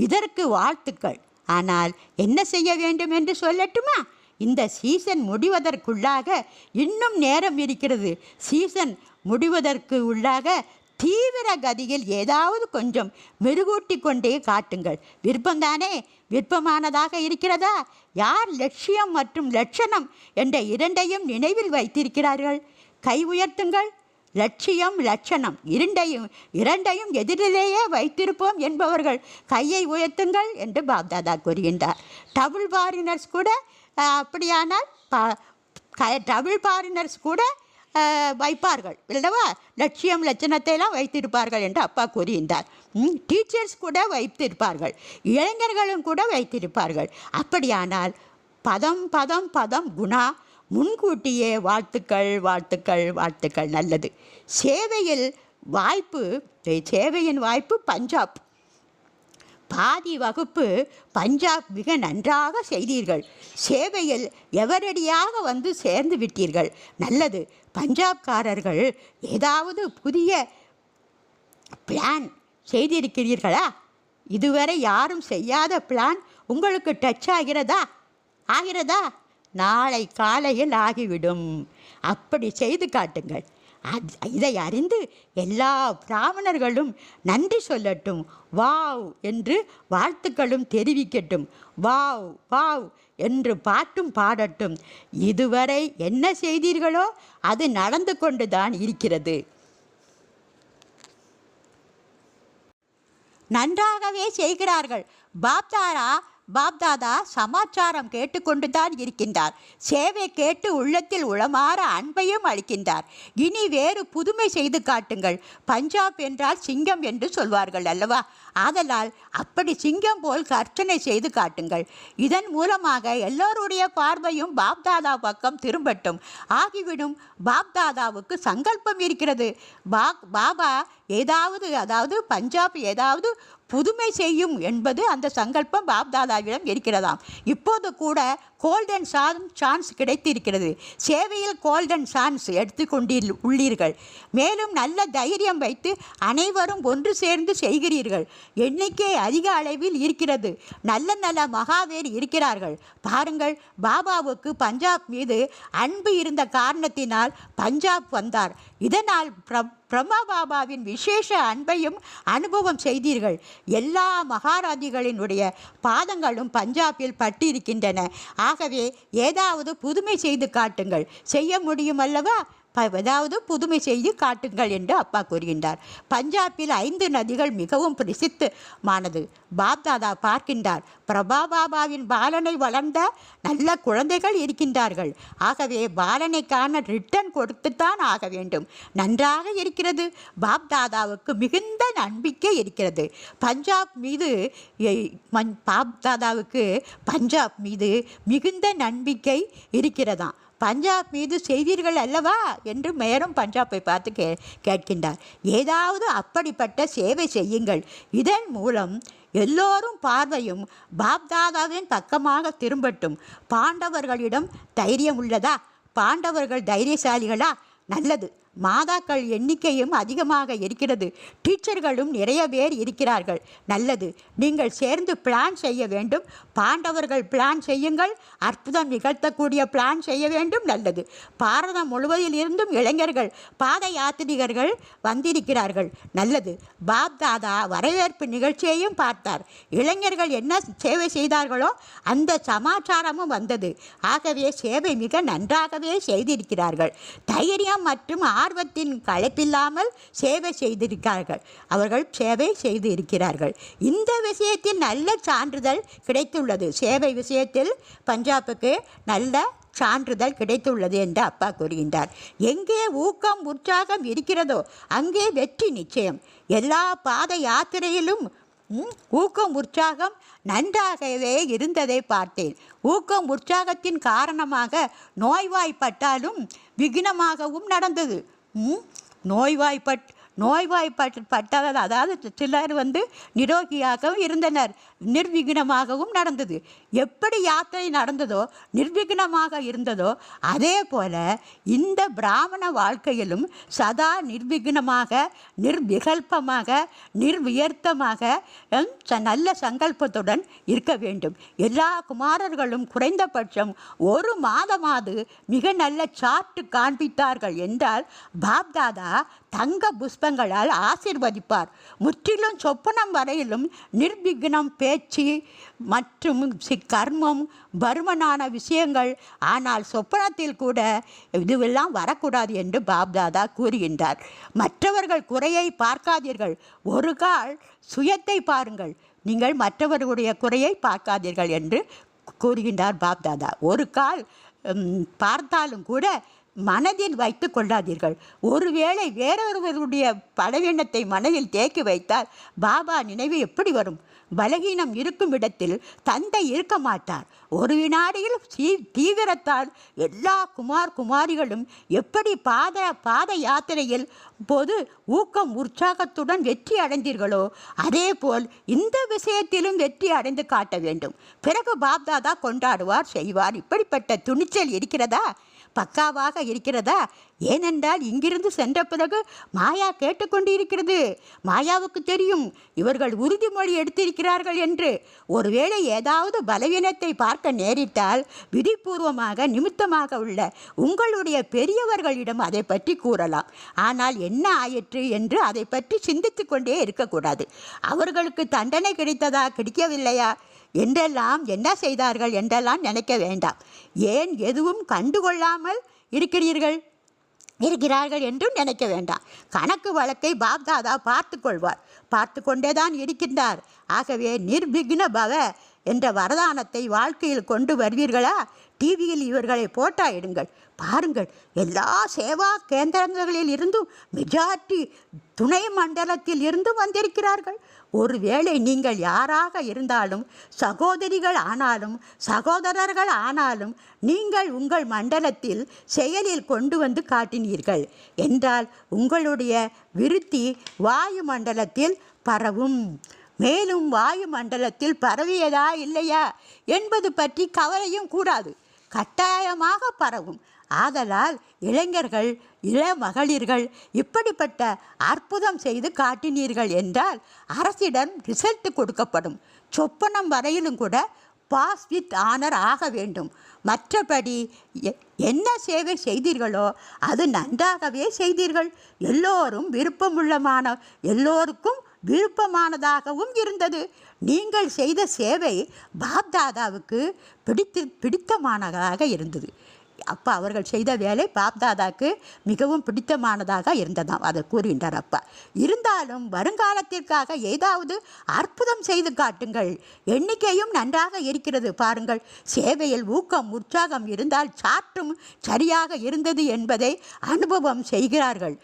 இதற்கு வாழ்த்துக்கள். ஆனால் என்ன செய்ய வேண்டும் என்று சொல்லட்டுமா? இந்த சீசன் முடிவதற்குள்ளாக இன்னும் நேரம் இருக்கிறது. சீசன் முடிவதற்கு உள்ளாக தீவிர கதியில் ஏதாவது கொஞ்சம் மெருகூட்டி கொண்டே காட்டுங்கள். விருப்பம்தானே? விருப்பமானதாக இருக்கிறதா? யார் லட்சியம் மற்றும் லட்சணம் என்ற இரண்டையும் நினைவில் வைத்திருக்கிறார்கள்? கை உயர்த்துங்கள். லட்சியம் லட்சணம் இரண்டையும் எதிரிலேயே வைத்திருப்போம் என்பவர்கள் கையை உயர்த்துங்கள் என்று பாப்தாதா கூறுகின்றார். டபுள் பாரினர்ஸ் கூட அப்படியானால் டபுள் பாரினர்ஸ் கூட வைப்பார்கள் இல்லவா? லட்சியம் லட்சணத்தையெல்லாம் வைத்திருப்பார்கள் என்று அப்பா கூறுகின்றார். டீச்சர்ஸ் கூட வைத்திருப்பார்கள், இளைஞர்களும் கூட வைத்திருப்பார்கள். அப்படியானால் பதம் பதம் பதம் குணா, முன்கூட்டியே வாழ்த்துக்கள் வாழ்த்துக்கள் வாழ்த்துக்கள். நல்லது. சேவையின் வாய்ப்பு பஞ்சாப். பாதி வகுப்பு பஞ்சாப் மிக நன்றாக செய்தீர்கள். சேவையில் எவரடியாக வந்து சேர்ந்து விட்டீர்கள். நல்லது. பஞ்சாப்காரர்கள் ஏதாவது புதிய பிளான் செய்திருக்கிறீர்களா? இதுவரை யாரும் செய்யாத பிளான் உங்களுக்கு டச் ஆகிறதா? நாளை காலையில் ஆகிவிடும். அப்படி செய்து காட்டுங்கள். இதை அறிந்து எல்லா பிராமணர்களும் நன்றி சொல்லட்டும். வாவ் என்று வாழ்த்துக்களும் தெரிவிக்கட்டும். வாவ் வாவ் என்று பாட்டும் பாடட்டும். இதுவரை என்ன செய்தீர்களோ அது நடந்து கொண்டுதான் இருக்கிறது. நன்றாகவே செய்கிறார்கள். பாப்தாதா சமாச்சாரம் கேட்டுக்கொண்டுதான் இருக்கின்றார். சேவை கேட்டு உள்ளத்தில் உளமாற அன்பையும் அளிக்கின்றார். இனி வேறு புதுமை செய்து காட்டுங்கள். பஞ்சாப் என்றால் சிங்கம் என்று சொல்வார்கள் அல்லவா? ஆதலால் அப்படி சிங்கம் போல் கர்ச்சனை செய்து காட்டுங்கள். இதன் மூலமாக எல்லோருடைய பார்வையும் பாப்தாதா பக்கம் திரும்பட்டும். ஆகிவிடும். பாப்தாதாவுக்கு சங்கல்பம் இருக்கிறது. பாபா அதாவது பஞ்சாப் ஏதாவது புதுமை செய்யும் என்பது அந்த சங்கல்பம் பாப்தாதாவிடம் இருக்கிறதாம். இப்போது கூட கோல்டன் சான்ஸ் கிடைத்திருக்கிறது. சேவையில் கோல்டன் சான்ஸ் உள்ளீர்கள். மேலும் நல்ல தைரியம் வைத்து அனைவரும் ஒன்று சேர்ந்து செய்கிறீர்கள். எண்ணிக்கை அதிக அளவில் இருக்கிறது. நல்ல மகாவேர் இருக்கிறார்கள். பாருங்கள், பாபாவுக்கு பஞ்சாப் மீது அன்பு இருந்த காரணத்தினால் பஞ்சாப் வந்தார். இதனால் பிரம்மா பாபாவின் விசேஷ அன்பையும் அனுபவம் செய்தீர்கள். எல்லா மகாராஜிகளினுடைய பாதங்களும் பஞ்சாபில் பட்டிருக்கின்றன. ஆகவே ஏதாவது புதுமை செய்து காட்டுங்கள். செய்ய முடியும் அல்லவா? ஏதாவது புதுமை செய்து காட்டுங்கள் என்று அப்பா கூறுகின்றார். பஞ்சாபில் 5 நதிகள் மிகவும் பிரசித்தமானது. பாப்தாதா பார்க்கின்றார், பிரபா பாபாவின் பாலனை வளர்ந்த நல்ல குழந்தைகள் இருக்கின்றார்கள். ஆகவே பாலனை காண ரிட்டன் கொடுத்துத்தான் ஆக வேண்டும். நன்றாக இருக்கிறது. பாப்தாதாவுக்கு மிகுந்த நம்பிக்கை இருக்கிறது. பாப்தாதாவுக்கு பஞ்சாப் மீது மிகுந்த நம்பிக்கை இருக்கிறதாம். பஞ்சாப் மீது செய்வீர்கள் அல்லவா என்று மேலும் பஞ்சாப்பை பார்த்து கேட்கின்றார். ஏதாவது அப்படிப்பட்ட சேவை செய்யுங்கள். இதன் மூலம் எல்லோரும் பார்வையும் பாப்தாதாவின் பக்கமாக திரும்பட்டும். பாண்டவர்களிடம் தைரியம் உள்ளதா? பாண்டவர்கள் தைரியசாலிகளா? நல்லது. மாதாக்கள் எண்ணிக்கையும் அதிகமாக இருக்கிறது. டீச்சர்களும் நிறைய பேர் இருக்கிறார்கள். நல்லது. நீங்கள் சேர்ந்து பிளான் செய்ய வேண்டும். பாண்டவர்கள் பிளான் செய்யுங்கள். அற்புதம் நிகழ்த்தக்கூடிய பிளான் செய்ய வேண்டும். நல்லது. பாரதம் முழுவதில் இருந்தும் இளைஞர்கள் பாத யாத்திரிகர்கள் வந்திருக்கிறார்கள். நல்லது. பாப்தாதா வரவேற்பு நிகழ்ச்சியையும் பார்த்தார். இளைஞர்கள் என்ன சேவை செய்தார்களோ அந்த சமாச்சாரமும் வந்தது. ஆகவே சேவை மிக நன்றாகவே செய்திருக்கிறார்கள். தைரியம் மற்றும் ஆர்வத்தின் களைப்பில்லாமல் சேவை செய்திருக்கிறார்கள். அவர்கள் சேவை செய்து இருக்கிறார்கள். இந்த விஷயத்தில் நல்ல சான்றிதழ் கிடைத்துள்ளது. சேவை விஷயத்தில் பஞ்சாபுக்கு நல்ல சான்றிதழ் கிடைத்துள்ளது என்று அப்பா கூறுகின்றார். எங்கே ஊக்கம் உற்சாகம் இருக்கிறதோ அங்கே வெற்றி நிச்சயம். எல்லா பாத யாத்திரையிலும் ஊக்கம் உற்சாகம் நன்றாகவே இருந்ததை பார்த்தேன். ஊக்கம் உற்சாகத்தின் காரணமாக நோய்வாய்ப்பட்டாலும் விக்னமாகவும் நடந்தது. நோய்வாய்ப்பட்டது, அதாவது சிலர் நிரோகியாகவும் இருந்தனர், நிர்விக்னமாகவும் நடந்தது. எப்படி யாத்திரை நடந்ததோ நிர்விக்னமாக இருந்ததோ அதே போல இந்த பிராமண வாழ்க்கையிலும் சதா நிர்விக்னமாக, நிர்விகல்பமாக, நிர்வியர்த்தமாக நல்ல சங்கல்பத்துடன் இருக்க வேண்டும். எல்லா குமாரர்களும் குறைந்தபட்சம் 1 மாதமாவது மிக நல்ல சாட்டு காண்பித்தார்கள் என்றால் பாப்தாதா தங்க புஷ்பங்களால் ஆசீர்வதிப்பார். முற்றிலும் சொப்பனம் வரையிலும் நிர்விக்னம் பேச்சு மற்றும் கர்மம் பருமனான விஷயங்கள். ஆனால் சொப்பனத்தில் கூட இதுவெல்லாம் வரக்கூடாது என்று பாப்தாதா கூறுகின்றார். மற்றவர்கள் குறையை பார்க்காதீர்கள், ஒரு கால் சுயத்தை பாருங்கள். நீங்கள் மற்றவர்களுடைய குறையை பார்க்காதீர்கள் என்று கூறுகின்றார் பாப்தாதா. ஒரு கால் பார்த்தாலும் கூட மனதில் வைத்து கொள்ளாதீர்கள். ஒருவேளை வேறொருவருடைய பலவீனத்தை மனதில் தேக்கி வைத்தால் பாபா நினைவு எப்படி வரும்? பலகீனம் இருக்கும் இடத்தில் தந்தை இருக்க மாட்டார். ஒரு வினாடியில் தீவிரத்தால் எல்லா குமாரிகளும் எப்படி பாத யாத்திரையில் போது ஊக்கம் உற்சாகத்துடன் வெற்றி அடைந்தீர்களோ அதே போல் இந்த விஷயத்திலும் வெற்றி அடைந்து காட்ட வேண்டும். பிறகு பாப்தாதா கொண்டாடுவார், செய்வார். இப்படிப்பட்ட துணிச்சல் இருக்கிறதா? பக்காவாக இருக்கிறதா? ஏனென்றால் இங்கிருந்து சென்ற பிறகு மாயா கேட்டுக்கொண்டு இருக்கிறது. மாயாவுக்கு தெரியும் இவர்கள் உறுதிமொழி எடுத்திருக்கிறார்கள் என்று. ஒருவேளை ஏதாவது பலவீனத்தை பார்க்க நேரிட்டால் விதிபூர்வமாக நிமித்தமாக உள்ள உங்களுடைய பெரியவர்களிடம் அதை பற்றி கூறலாம். ஆனால் என்ன ஆயிற்று என்று அதை பற்றி சிந்தித்து கொண்டே இருக்கக்கூடாது. அவர்களுக்கு தண்டனை கிடைத்ததா கிடைக்கவில்லையா என்றெல்லாம் என்ன செய்தார்கள் என்றெல்லாம் நினைக்க வேண்டாம். ஏன் எதுவும் கண்டுகொள்ளாமல் இருக்கிறார்கள் என்றும் நினைக்க வேண்டாம். கணக்கு வழக்கை பாப்தாதா பார்த்து கொண்டேதான் இருக்கின்றார். ஆகவே நிர்விக்ன பவ என்ற வரதானத்தை வாழ்க்கையில் கொண்டு வருவீர்களா? டிவியில் இவர்களை போட்டா எடுங்கள், பாருங்கள். எல்லா சேவா கேந்திரங்களில் இருந்தும் மெஜாரிட்டி துணை மண்டலத்தில் இருந்தும் வந்திருக்கிறார்கள். ஒருவேளை நீங்கள் யாராக இருந்தாலும், சகோதரிகள் ஆனாலும் சகோதரர்கள் ஆனாலும், நீங்கள் உங்கள் மண்டலத்தில் செயலில் கொண்டு வந்து காட்டினீர்கள் என்றால் உங்களுடைய விருத்தி வாயு மண்டலத்தில் பரவும். மேலும் வாயு மண்டலத்தில் பரவியதா இல்லையா என்பது பற்றி கவலையும் கூடாது, கட்டாயமாக பரவும். ஆதலால் இளைஞர்கள், மகளிர்கள் இப்படிப்பட்ட அற்புதம் செய்து காட்டினீர்கள் என்றால் அரசிடம் ரிசல்ட் கொடுக்கப்படும். சொப்பனம் வரையிலும் கூட பாஸ் வித் ஆனர் ஆக வேண்டும். மற்றபடி என்ன சேவை செய்தீர்களோ அது நன்றாகவே செய்தீர்கள். எல்லோருக்கும் விருப்பமானதாகவும் இருந்தது. நீங்கள் செய்த சேவை பாப்தாதாவுக்கு பிடித்தமானதாக இருந்தது. அப்பா அவர்கள் செய்த வேலை பாப்தாதாக்கு மிகவும் பிடித்தமானதாக இருந்ததாம், அதை கூறுகின்றார் அப்பா. இருந்தாலும் வருங்காலத்திற்காக ஏதாவது அற்புதம் செய்து காட்டுங்கள். எண்ணிக்கையும் நன்றாக இருக்கிறது பாருங்கள். சேவையில் ஊக்கம் உற்சாகம் இருந்தால் சாற்றும் சரியாக இருந்தது என்பதை அனுபவம் செய்கிறார்கள்.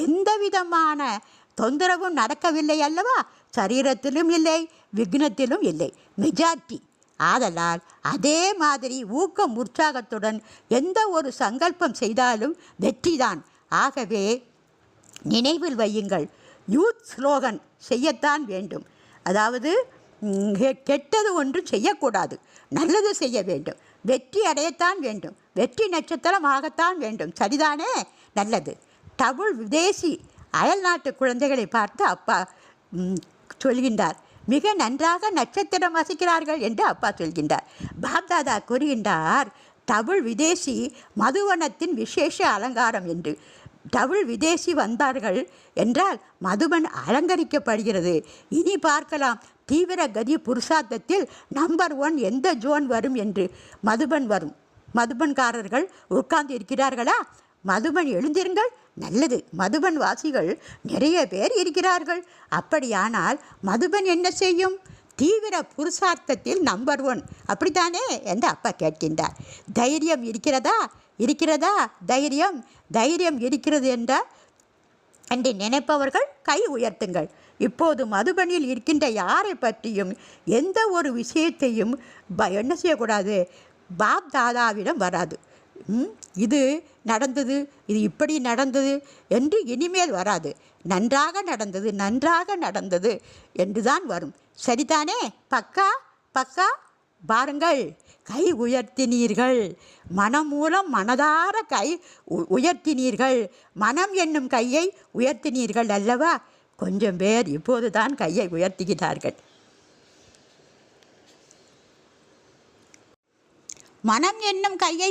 எந்த விதமான தொந்தரவும் நடக்கவில்லை அல்லவா? சரீரத்திலும் இல்லை, விக்னத்திலும் இல்லை, மெஜாரிட்டி. ஆதலால் அதே மாதிரி ஊக்கம் உற்சாகத்துடன் எந்த ஒரு சங்கல்பம் செய்தாலும் வெற்றிதான். ஆகவே நினைவில் வையுங்கள், யூத் ஸ்லோகன் செய்யத்தான் வேண்டும். அதாவது கெட்டது ஒன்றும் செய்யக்கூடாது, நல்லது செய்ய வேண்டும், வெற்றி அடையத்தான் வேண்டும், வெற்றி நட்சத்திரமாகத்தான் வேண்டும். சரிதானே? நல்லது. தமிழ் விதேசி அயல்நாட்டு குழந்தைகளை பார்த்து அப்பா சொல்கின்றார், மிக நன்றாக நட்சத்திரம் வசிக்கிறார்கள் என்று அப்பா சொல்கின்றார். பாப்தாதா கூறுகின்றார், தமிழ் விதேசி மதுவனத்தின் விசேஷ அலங்காரம் என்று. தமிழ் விதேசி வந்தார்கள் என்றால் மதுபன் அலங்கரிக்கப்படுகிறது. இனி பார்க்கலாம் தீவிர கதி புருஷார்த்தத்தில் நம்பர் 1 எந்த ஜோன் வரும் என்று. மதுபன் வரும். மதுபன்காரர்கள் உட்கார்ந்து இருக்கிறார்களா? மதுபன் எழுந்திருங்கள். நல்லது, மதுபன் வாசிகள் நிறைய பேர் இருக்கிறார்கள். அப்படியானால் மதுபன் என்ன செய்யும்? தீவிர புருஷார்த்தத்தில் நம்பர் 1, அப்படித்தானே என்று அப்பா கேட்கின்றார். தைரியம் இருக்கிறதா? இருக்கிறதா தைரியம்? தைரியம் இருக்கிறது என்றால் என்று நினைப்பவர்கள் கை உயர்த்துங்கள். இப்போது மதுபனில் இருக்கின்ற யாரை பற்றியும் எந்த ஒரு விஷயத்தையும் என்ன செய்யக்கூடாது? பாப் தாதாவிடம் வராது. இது நடந்தது, இது இப்படி நடந்தது என்று இனிமேல் வராது. நன்றாக நடந்தது, நன்றாக நடந்தது என்று தான் வரும். சரிதானே? பக்கா பக்கா. பாருங்கள், கை உயர்த்தினீர்கள். மனம் மூலம் மனதார கை உயர்த்தினீர்கள். மனம் என்னும் கையை உயர்த்தினீர்கள் அல்லவா? கொஞ்சம் பேர் இப்போது தான் கையை உயர்த்துகிறார்கள். மனம் என்னும் கையை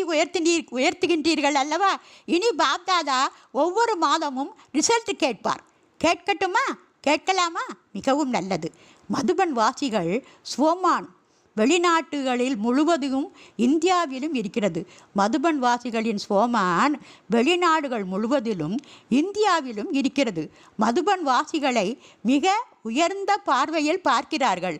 உயர்த்துகின்றீர்கள் அல்லவா? இனி பாப்தாதா ஒவ்வொரு மாதமும் ரிசல்ட் கேட்பார். கேட்கட்டுமா? கேட்கலாமா? மிகவும் நல்லது. மதுபன் வாசிகள் ஸ்வோமான் வெளிநாட்டுகளில் முழுவதும் இந்தியாவிலும் இருக்கிறது. மதுபன் வாசிகளின் ஸ்வோமான் வெளிநாடுகள் முழுவதிலும் இந்தியாவிலும் இருக்கிறது. மதுபன் வாசிகளை மிக உயர்ந்த பார்வையில் பார்க்கிறார்கள்.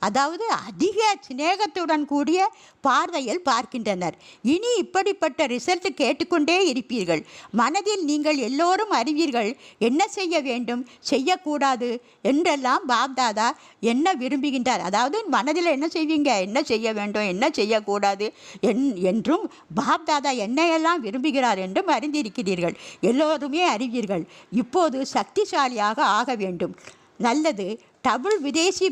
அதாவது அதிக சிநேகத்துடன் கூடிய பார்வையில் பார்க்கின்றனர். இனி இப்படிப்பட்ட ரிசல்ட் கேட்டுக்கொண்டே இருப்பீர்கள். மனதில் நீங்கள் எல்லோரும் அறிவீர்கள் என்ன செய்ய வேண்டும், செய்யக்கூடாது என்றெல்லாம் பாப்தாதா என்ன விரும்புகின்றார். அதாவது மனதில் என்ன செய்வீங்க, என்ன செய்ய வேண்டும், என்ன செய்யக்கூடாது என்றும் பாப்தாதா என்னையெல்லாம் விரும்புகிறார் என்றும் அறிந்திருக்கிறீர்கள். எல்லோருமே அறிவீர்கள். இப்போது சக்திசாலியாக ஆக வேண்டும். நல்லது. தமிழ் விதேசி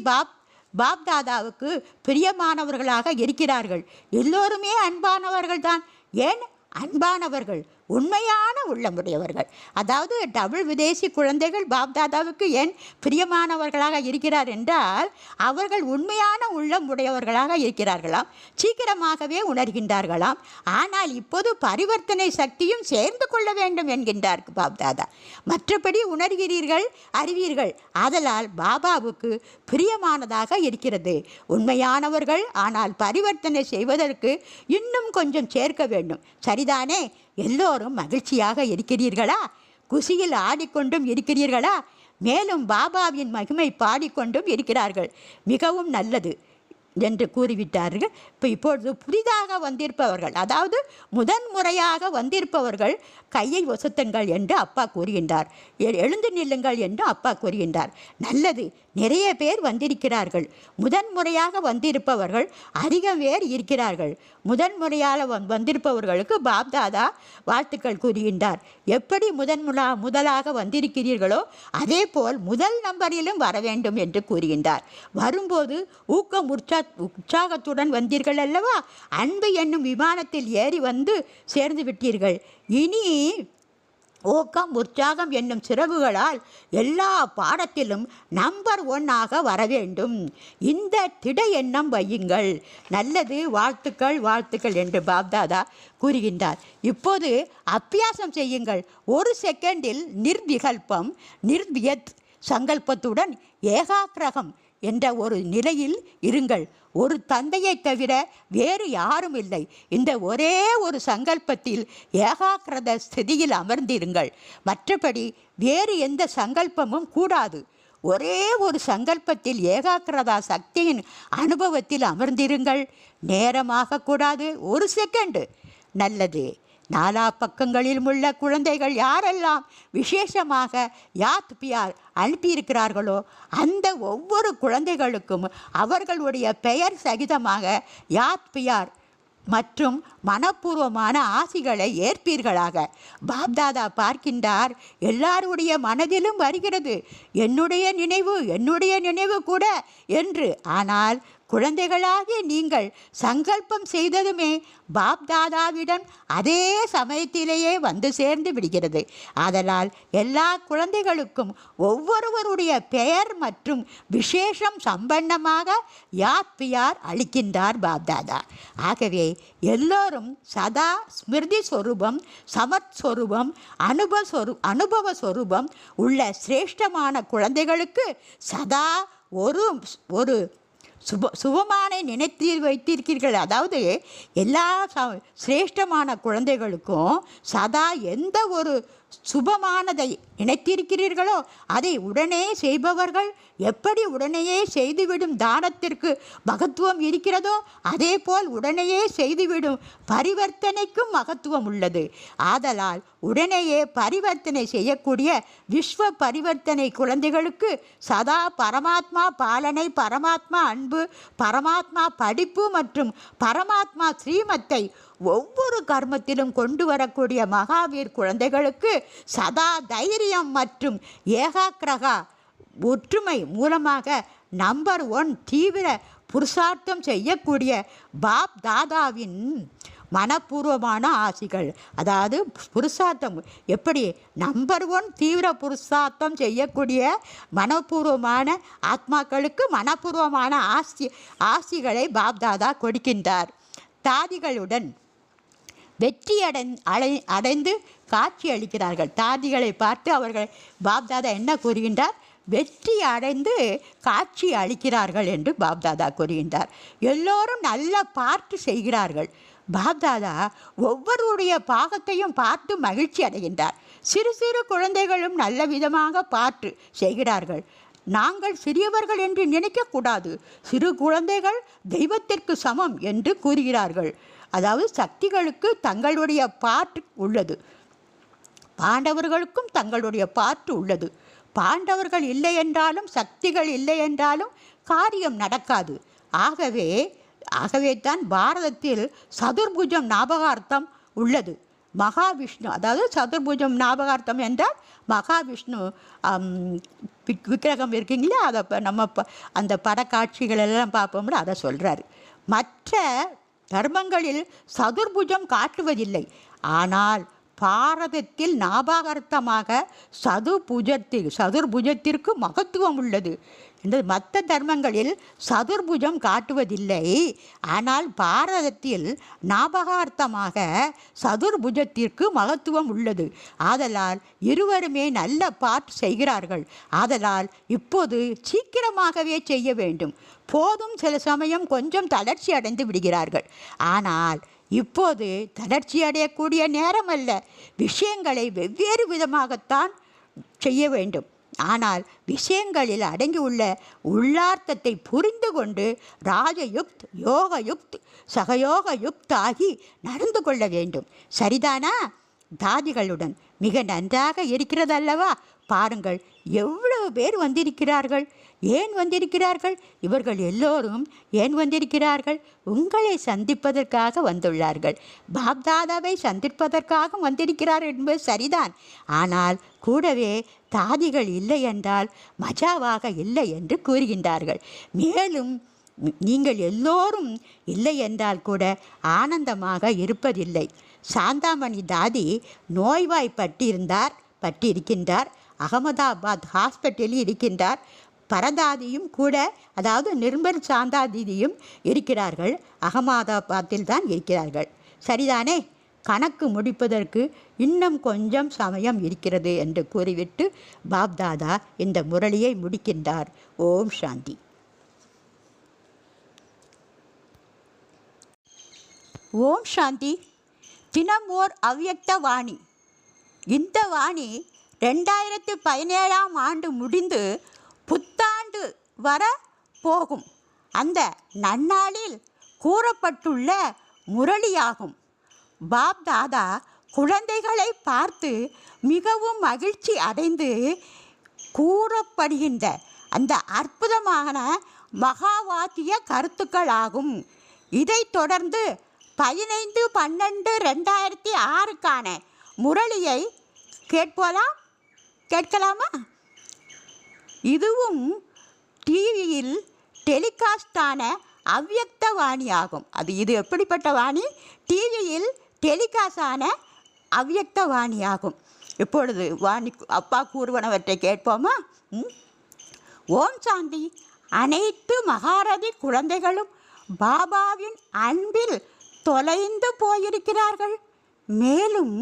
பாப்தாதாவுக்கு பிரியமானவர்களாக இருக்கிறார்கள். எல்லோருமே அன்பானவர்கள்தான். ஏன் அன்பானவர்கள்? உண்மையான உள்ளமுடையவர்கள். அதாவது தமிழ் விதேசி குழந்தைகள் பாப்தாதாவுக்கு ஏன் பிரியமானவர்களாக இருக்கிறார் என்றால் அவர்கள் உண்மையான உள்ளம் உடையவர்களாக இருக்கிறார்களாம். சீக்கிரமாகவே உணர்கின்றார்களாம். ஆனால் இப்போது பரிவர்த்தனை சக்தியும் சேர்ந்து கொள்ள வேண்டும் என்கின்றார் பாப்தாதா. மற்றபடி உணர்கிறீர்கள், அறிவீர்கள். ஆதலால் பாபாவுக்கு பிரியமானதாக இருக்கிறது. உண்மையானவர்கள், ஆனால் பரிவர்த்தனை செய்வதற்கு இன்னும் கொஞ்சம் சேர்க்க வேண்டும். சரிதானே? எல்லோரும் மகிழ்ச்சியாக இருக்கிறீர்களா? குஷியில் ஆடிக்கொண்டும் இருக்கிறீர்களா? மேலும் பாபாவின் மகிமை பாடிக்கொண்டும் இருக்கிறார்கள். மிகவும் நல்லது என்று கூறிவிட்டார்கள். இப்பொழுது புதிதாக வந்திருப்பவர்கள், அதாவது முதன்முறையாக வந்திருப்பவர்கள் கையை ஒசத்துங்கள் என்று அப்பா கூறுகின்றார். எழுந்து நில்லுங்கள் என்று அப்பா கூறுகின்றார். நல்லது. நிறைய பேர் வந்திருக்கிறார்கள். முதன்முறையாக வந்திருப்பவர்கள் அதிகம் பேர் இருக்கிறார்கள். முதன்முறையாக வந்திருப்பவர்களுக்கு பாப்தாதா வாழ்த்துக்கள் கூறுகின்றார். எப்படி முதலாக வந்திருக்கிறீர்களோ அதே போல் முதல் நம்பரிலும் வர வேண்டும் என்று கூறுகின்றார். வரும்போது ஊக்கம் உற்சாகத்துடன் வந்தீர்கள் அல்லவா? அன்பு என்னும் விமானத்தில் ஏறி வந்து சேர்ந்து விட்டீர்கள். இனி ஊக்கம் உற்சாகம் என்னும் சிறகுகளால் எல்லா பாடத்திலும் நம்பர் 1 வர வேண்டும். இந்த திட எண்ணம் வையுங்கள். நல்லது. வாழ்த்துக்கள் வாழ்த்துக்கள் என்று பாப்தாதா கூறுகின்றார். இப்போது அபியாசம் செய்யுங்கள். 1 செகண்டில் நிர்விகல்பம் நிர்வியத் சங்கல்பத்துடன் ஏகாக்கிரகம் என்ற ஒரு நிலையில் இருங்கள். ஒரு தந்தையை தவிர வேறு யாரும் இல்லை. இந்த ஒரே ஒரு சங்கல்பத்தில் ஏகாக்கிரத ஸ்திதியில் அமர்ந்திருங்கள். மற்றபடி வேறு எந்த சங்கல்பமும் கூடாது. ஒரே ஒரு சங்கல்பத்தில் ஏகாக்கிரதா சக்தியின் அனுபவத்தில் அமர்ந்திருங்கள். நேரமாக கூடாது, ஒரு செகண்டு. நல்லது. நாலா பக்கங்களிலும் உள்ள குழந்தைகள் யாரெல்லாம் விசேஷமாக யாத் பியார் அனுப்பியிருக்கிறார்களோ அந்த ஒவ்வொரு குழந்தைகளுக்கும் அவர்களுடைய பெயர் சகிதமாக யாத் பியார் மற்றும் மனப்பூர்வமான ஆசிகளை ஏற்பீர்களாக. பாப்தாதா பார்க்கின்றார், எல்லாருடைய மனதிலும் வருகிறது என்னுடைய நினைவு கூட என்று. ஆனால் குழந்தைகளாகிய நீங்கள் சங்கல்பம் செய்ததுமே பாப்தாதாவிடம் அதே சமயத்திலேயே வந்து சேர்ந்து விடுகிறது. ஆதலால் எல்லா குழந்தைகளுக்கும் ஒவ்வொருவருடைய பெயர் மற்றும் விசேஷம் சம்பந்தமாக யாத் பியார் அளிக்கின்றார் பாப்தாதா. ஆகவே எல்லோரும் சதா ஸ்மிருதி ஸ்வரூபம், சமத் ஸ்வரூபம், அனுபவ ஸ்வரூபம் உள்ள சிரேஷ்டமான குழந்தைகளுக்கு சதா ஒரு சுபமான நினைத்து வைத்திருக்கிறீர்கள். அதாவது எல்லா சிரேஷ்டமான குழந்தைகளுக்கும் சதா எந்த ஒரு சுபமானதை நினைத்திருக்கிறீர்களோ அதை உடனே செய்பவர்கள். எப்படி உடனேயே செய்துவிடும் தானத்திற்கு மகத்துவம் இருக்கிறதோ அதே போல் உடனேயே செய்துவிடும் பரிவர்த்தனைக்கும் மகத்துவம் உள்ளது. ஆதலால் உடனேயே பரிவர்த்தனை செய்யக்கூடிய விஸ்வ பரிவர்த்தனை குழந்தைகளுக்கு சதா பரமாத்மா பாலனை, பரமாத்மா அன்பு, பரமாத்மா படிப்பு மற்றும் பரமாத்மா ஸ்ரீமத்தை ஒவ்வொரு கர்மத்திலும் கொண்டு வரக்கூடிய மகாவீர் குழந்தைகளுக்கு சதா தைரியம் மற்றும் ஏகாக்கிரகா ஒற்றுமை மூலமாக நம்பர் 1 தீவிர புருஷார்த்தம் செய்யக்கூடிய பாப் தாதாவின் மனப்பூர்வமான ஆசிகள். அதாவது புருஷார்த்தம் எப்படி நம்பர் 1 தீவிர புருஷார்த்தம் செய்யக்கூடிய மனப்பூர்வமான ஆத்மாக்களுக்கு மனப்பூர்வமான ஆசிகளை பாப்தாதா கொடுக்கின்றார். தாதிகளுடன் வெற்றி அடைந்து காட்சி அளிக்கிறார்கள். தாதிகளை பார்த்து அவர்கள் பாப்தாதா என்ன கூறுகின்றார்? வெற்றி அடைந்து காட்சி அளிக்கிறார்கள் என்று பாப்தாதா கூறுகின்றார். எல்லோரும் நல்ல பாட்டு செய்கிறார்கள். பாப்தாதா ஒவ்வொருடைய பாகத்தையும் பார்த்து மகிழ்ச்சி அடைகின்றார். சிறு சிறு குழந்தைகளும் நல்ல விதமாக பாட்டு செய்கிறார்கள். நாங்கள் சிறியவர்கள் என்று நினைக்கக்கூடாது. சிறு குழந்தைகள் தெய்வத்திற்கு சமம் என்று கூறுகிறார்கள். அதாவது சக்திகளுக்கு தங்களுடைய பாட்டு உள்ளது, பாண்டவர்களுக்கும் தங்களுடைய பாட்டு உள்ளது. பாண்டவர்கள் இல்லை என்றாலும் சக்திகள் இல்லை என்றாலும் காரியம் நடக்காது. ஆகவே தான் பாரதத்தில் சதுர்புஜம் ஞாபகார்த்தம் உள்ளது. மகாவிஷ்ணு, அதாவது சதுர்புஜம் ஞாபகார்த்தம் என்றால் மகாவிஷ்ணு விக்கிரகம் இருக்குங்களா, அதை நம்ம அந்த படக்காட்சிகளெல்லாம் பார்ப்போம்ல, அதை சொல்கிறாரு. மற்ற தர்மங்களில் சதுர்புஜம் காட்டுவதில்லை. ஆனால் பாரதத்தில் ஞாபகார்த்தமாக சதுர்புஜத்திற்கு மகத்துவம் உள்ளது என்று மற்ற தர்மங்களில் சதுர்புஜம் காட்டுவதில்லை. ஆனால் பாரதத்தில் ஞாபகார்த்தமாக சதுர்புஜத்திற்கு மகத்துவம் உள்ளது. ஆதலால் இருவருமே நல்ல பாட்டு செய்கிறார்கள். ஆதலால் இப்போது சீக்கிரமாகவே செய்ய வேண்டும். போதும் சில சமயம் கொஞ்சம் தளர்ச்சி அடைந்து விடுகிறார்கள். ஆனால் இப்போது தளர்ச்சி அடையக்கூடிய நேரம் அல்ல. விஷயங்களை வெவ்வேறு விதமாகத்தான் செய்ய வேண்டும். ஆனால் விஷயங்களில் அடங்கியுள்ள உள்ளார்த்தத்தை புரிந்து கொண்டு ராஜயுக்த், யோகயுக்த், சகயோகயுக்த் ஆகி நடந்து கொள்ள வேண்டும். சரிதானா? தாதிகளுடன் மிக நன்றாக இருக்கிறதல்லவா? பாருங்கள், எவ்வளவு பேர் வந்திருக்கிறார்கள். ஏன் வந்திருக்கிறார்கள்? இவர்கள் எல்லோரும் ஏன் வந்திருக்கிறார்கள்? உங்களை சந்திப்பதற்காக வந்துள்ளார்கள். பாப்தாதாவை சந்திப்பதற்காக வந்திருக்கிறார் என்பது சரிதான். ஆனால் கூடவே தாதிகள் இல்லை என்றால் மஜாவாக இல்லை என்று கூறுகின்றார்கள். மேலும் நீங்கள் எல்லோரும் இல்லை என்றால் கூட ஆனந்தமாக இருப்பதில்லை. சாந்தாமணி தாதி நோய்வாய்ப்பட்டிருக்கின்றார். அகமதாபாத் ஹாஸ்பிட்டலில் இருக்கின்றார். பரதாதியும் கூட, அதாவது நிர்மல் சாந்தாதியும் இருக்கிறார்கள். அகமதாபாத்தில் தான் இருக்கிறார்கள். சரிதானே? கணக்கு முடிப்பதற்கு இன்னும் கொஞ்சம் சமயம் இருக்கிறது என்று கூறிவிட்டு பாப்தாதா இந்த முரளியை முடிக்கின்றார். ஓம் சாந்தி. ஓம் சாந்தி. தினம் ஓர் அவ்யக்த வாணி. இந்த வாணி 2017ஆம் ஆண்டு முடிந்து புத்தாண்டு வர போகும் அந்த நன்னாளில் கூறப்பட்டுள்ள முரளியாகும். பாப் தாதா குழந்தைகளை பார்த்து மிகவும் மகிழ்ச்சி அடைந்து கூறப்படுகின்ற அந்த அற்புதமான மகாவாக்கிய கருத்துக்களாகும். இதைத் தொடர்ந்து 15/12/2006க்கான முரளியை கேட்கலாமா? இதுவும் டிவியில் டெலிகாஸ்டான அவ்யக்த வாணியாகும். இது எப்படிப்பட்ட வாணி? டிவியில் டெலிகாஸ்டான அவ்யக்த வாணியாகும். இப்பொழுது வாணி அப்பா கூறுவனவற்றை கேட்போமா? ஓம் சாந்தி. அனைத்து மகாரதி குழந்தைகளும் பாபாவின் அன்பில் தொலைந்து போயிருக்கிறார்கள். மேலும்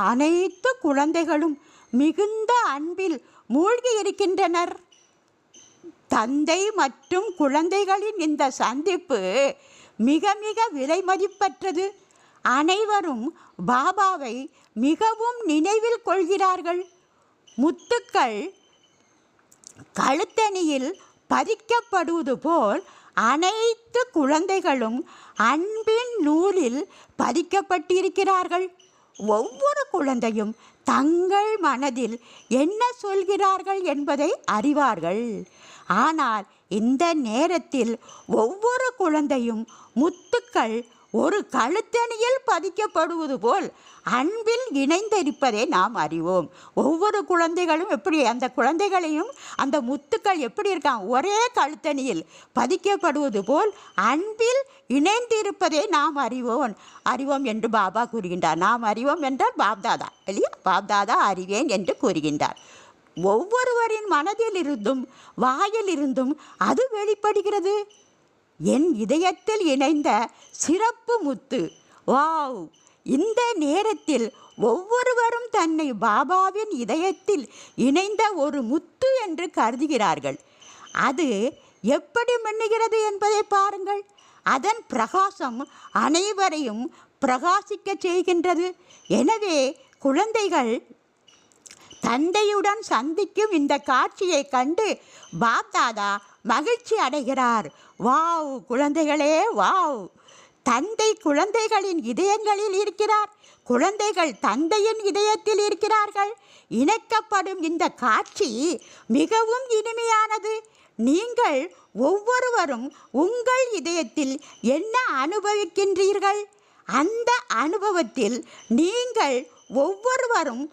அனைத்து குழந்தைகளும் மிகுந்த அன்பில் மூழ்கி இருக்கின்றனர். தந்தை மற்றும் குழந்தைகளின் இந்த சந்திப்பு மிக மிக விலை மதிப்பற்றது. அனைவரும் பாபாவை மிகவும் நினைவில் கொள்கிறார்கள். முத்துக்கள் கழுத்தணியில் பதிக்கப்படுவது போல் அனைத்து குழந்தைகளும் அன்பின் நூலில் பதிக்கப்பட்டிருக்கிறார்கள். ஒவ்வொரு குழந்தையும் தங்கள் மனதில் என்ன சொல்கிறார்கள் என்பதை அறிவார்கள். ஆனால் இந்த நேரத்தில் ஒவ்வொரு குழந்தையும் முத்துக்கள் ஒரு கழுத்தணியில் பதிக்கப்படுவது போல் அன்பில் இணைந்திருப்பதை நாம் அறிவோம். ஒவ்வொரு குழந்தைகளும் எப்படி அந்த குழந்தைகளையும் அந்த முத்துக்கள் எப்படி இருக்காங்க, ஒரே கழுத்தணியில் பதிக்கப்படுவது போல் அன்பில் இணைந்திருப்பதை நாம் அறிவோம் என்று பாபா கூறுகின்றார். நாம் அறிவோம் என்றால் பாப்தாதா இல்லையா? பாப்தாதா அறிவேன் என்று கூறுகின்றார். ஒவ்வொருவரின் மனதிலிருந்தும் வாயிலிருந்தும் அது வெளிப்படுகிறது. என் இதயத்தில் இணைந்த சிறப்பு முத்து. வாவ்! இந்த நேரத்தில் ஒவ்வொருவரும் தன்னை பாபாவின் இதயத்தில் இணைந்த ஒரு முத்து என்று கருதுகிறார்கள். அது எப்படி மின்னுகிறது என்பதை பாருங்கள். அதன் பிரகாசம் அனைவரையும் பிரகாசிக்க செய்கின்றது. எனவே குழந்தைகள் தந்தையுடன் சந்திக்கும் இந்த காட்சியை கண்டு பாப்தாதா மகிழ்ச்சி அடைகிறார். வாவ் குழந்தைகளே, வாவ்! தந்தை குழந்தைகளின் இதயங்களில் இருக்கிறார். குழந்தைகள் தந்தையின் இதயத்தில் இருக்கிறார்கள். இணைக்கப்படும் இந்த காட்சி மிகவும் இனிமையானது. நீங்கள் ஒவ்வொருவரும் உங்கள் இதயத்தில் என்ன அனுபவிக்கின்றீர்கள்? அந்த அனுபவத்தில் நீங்கள் ஒவ்வொருவரும்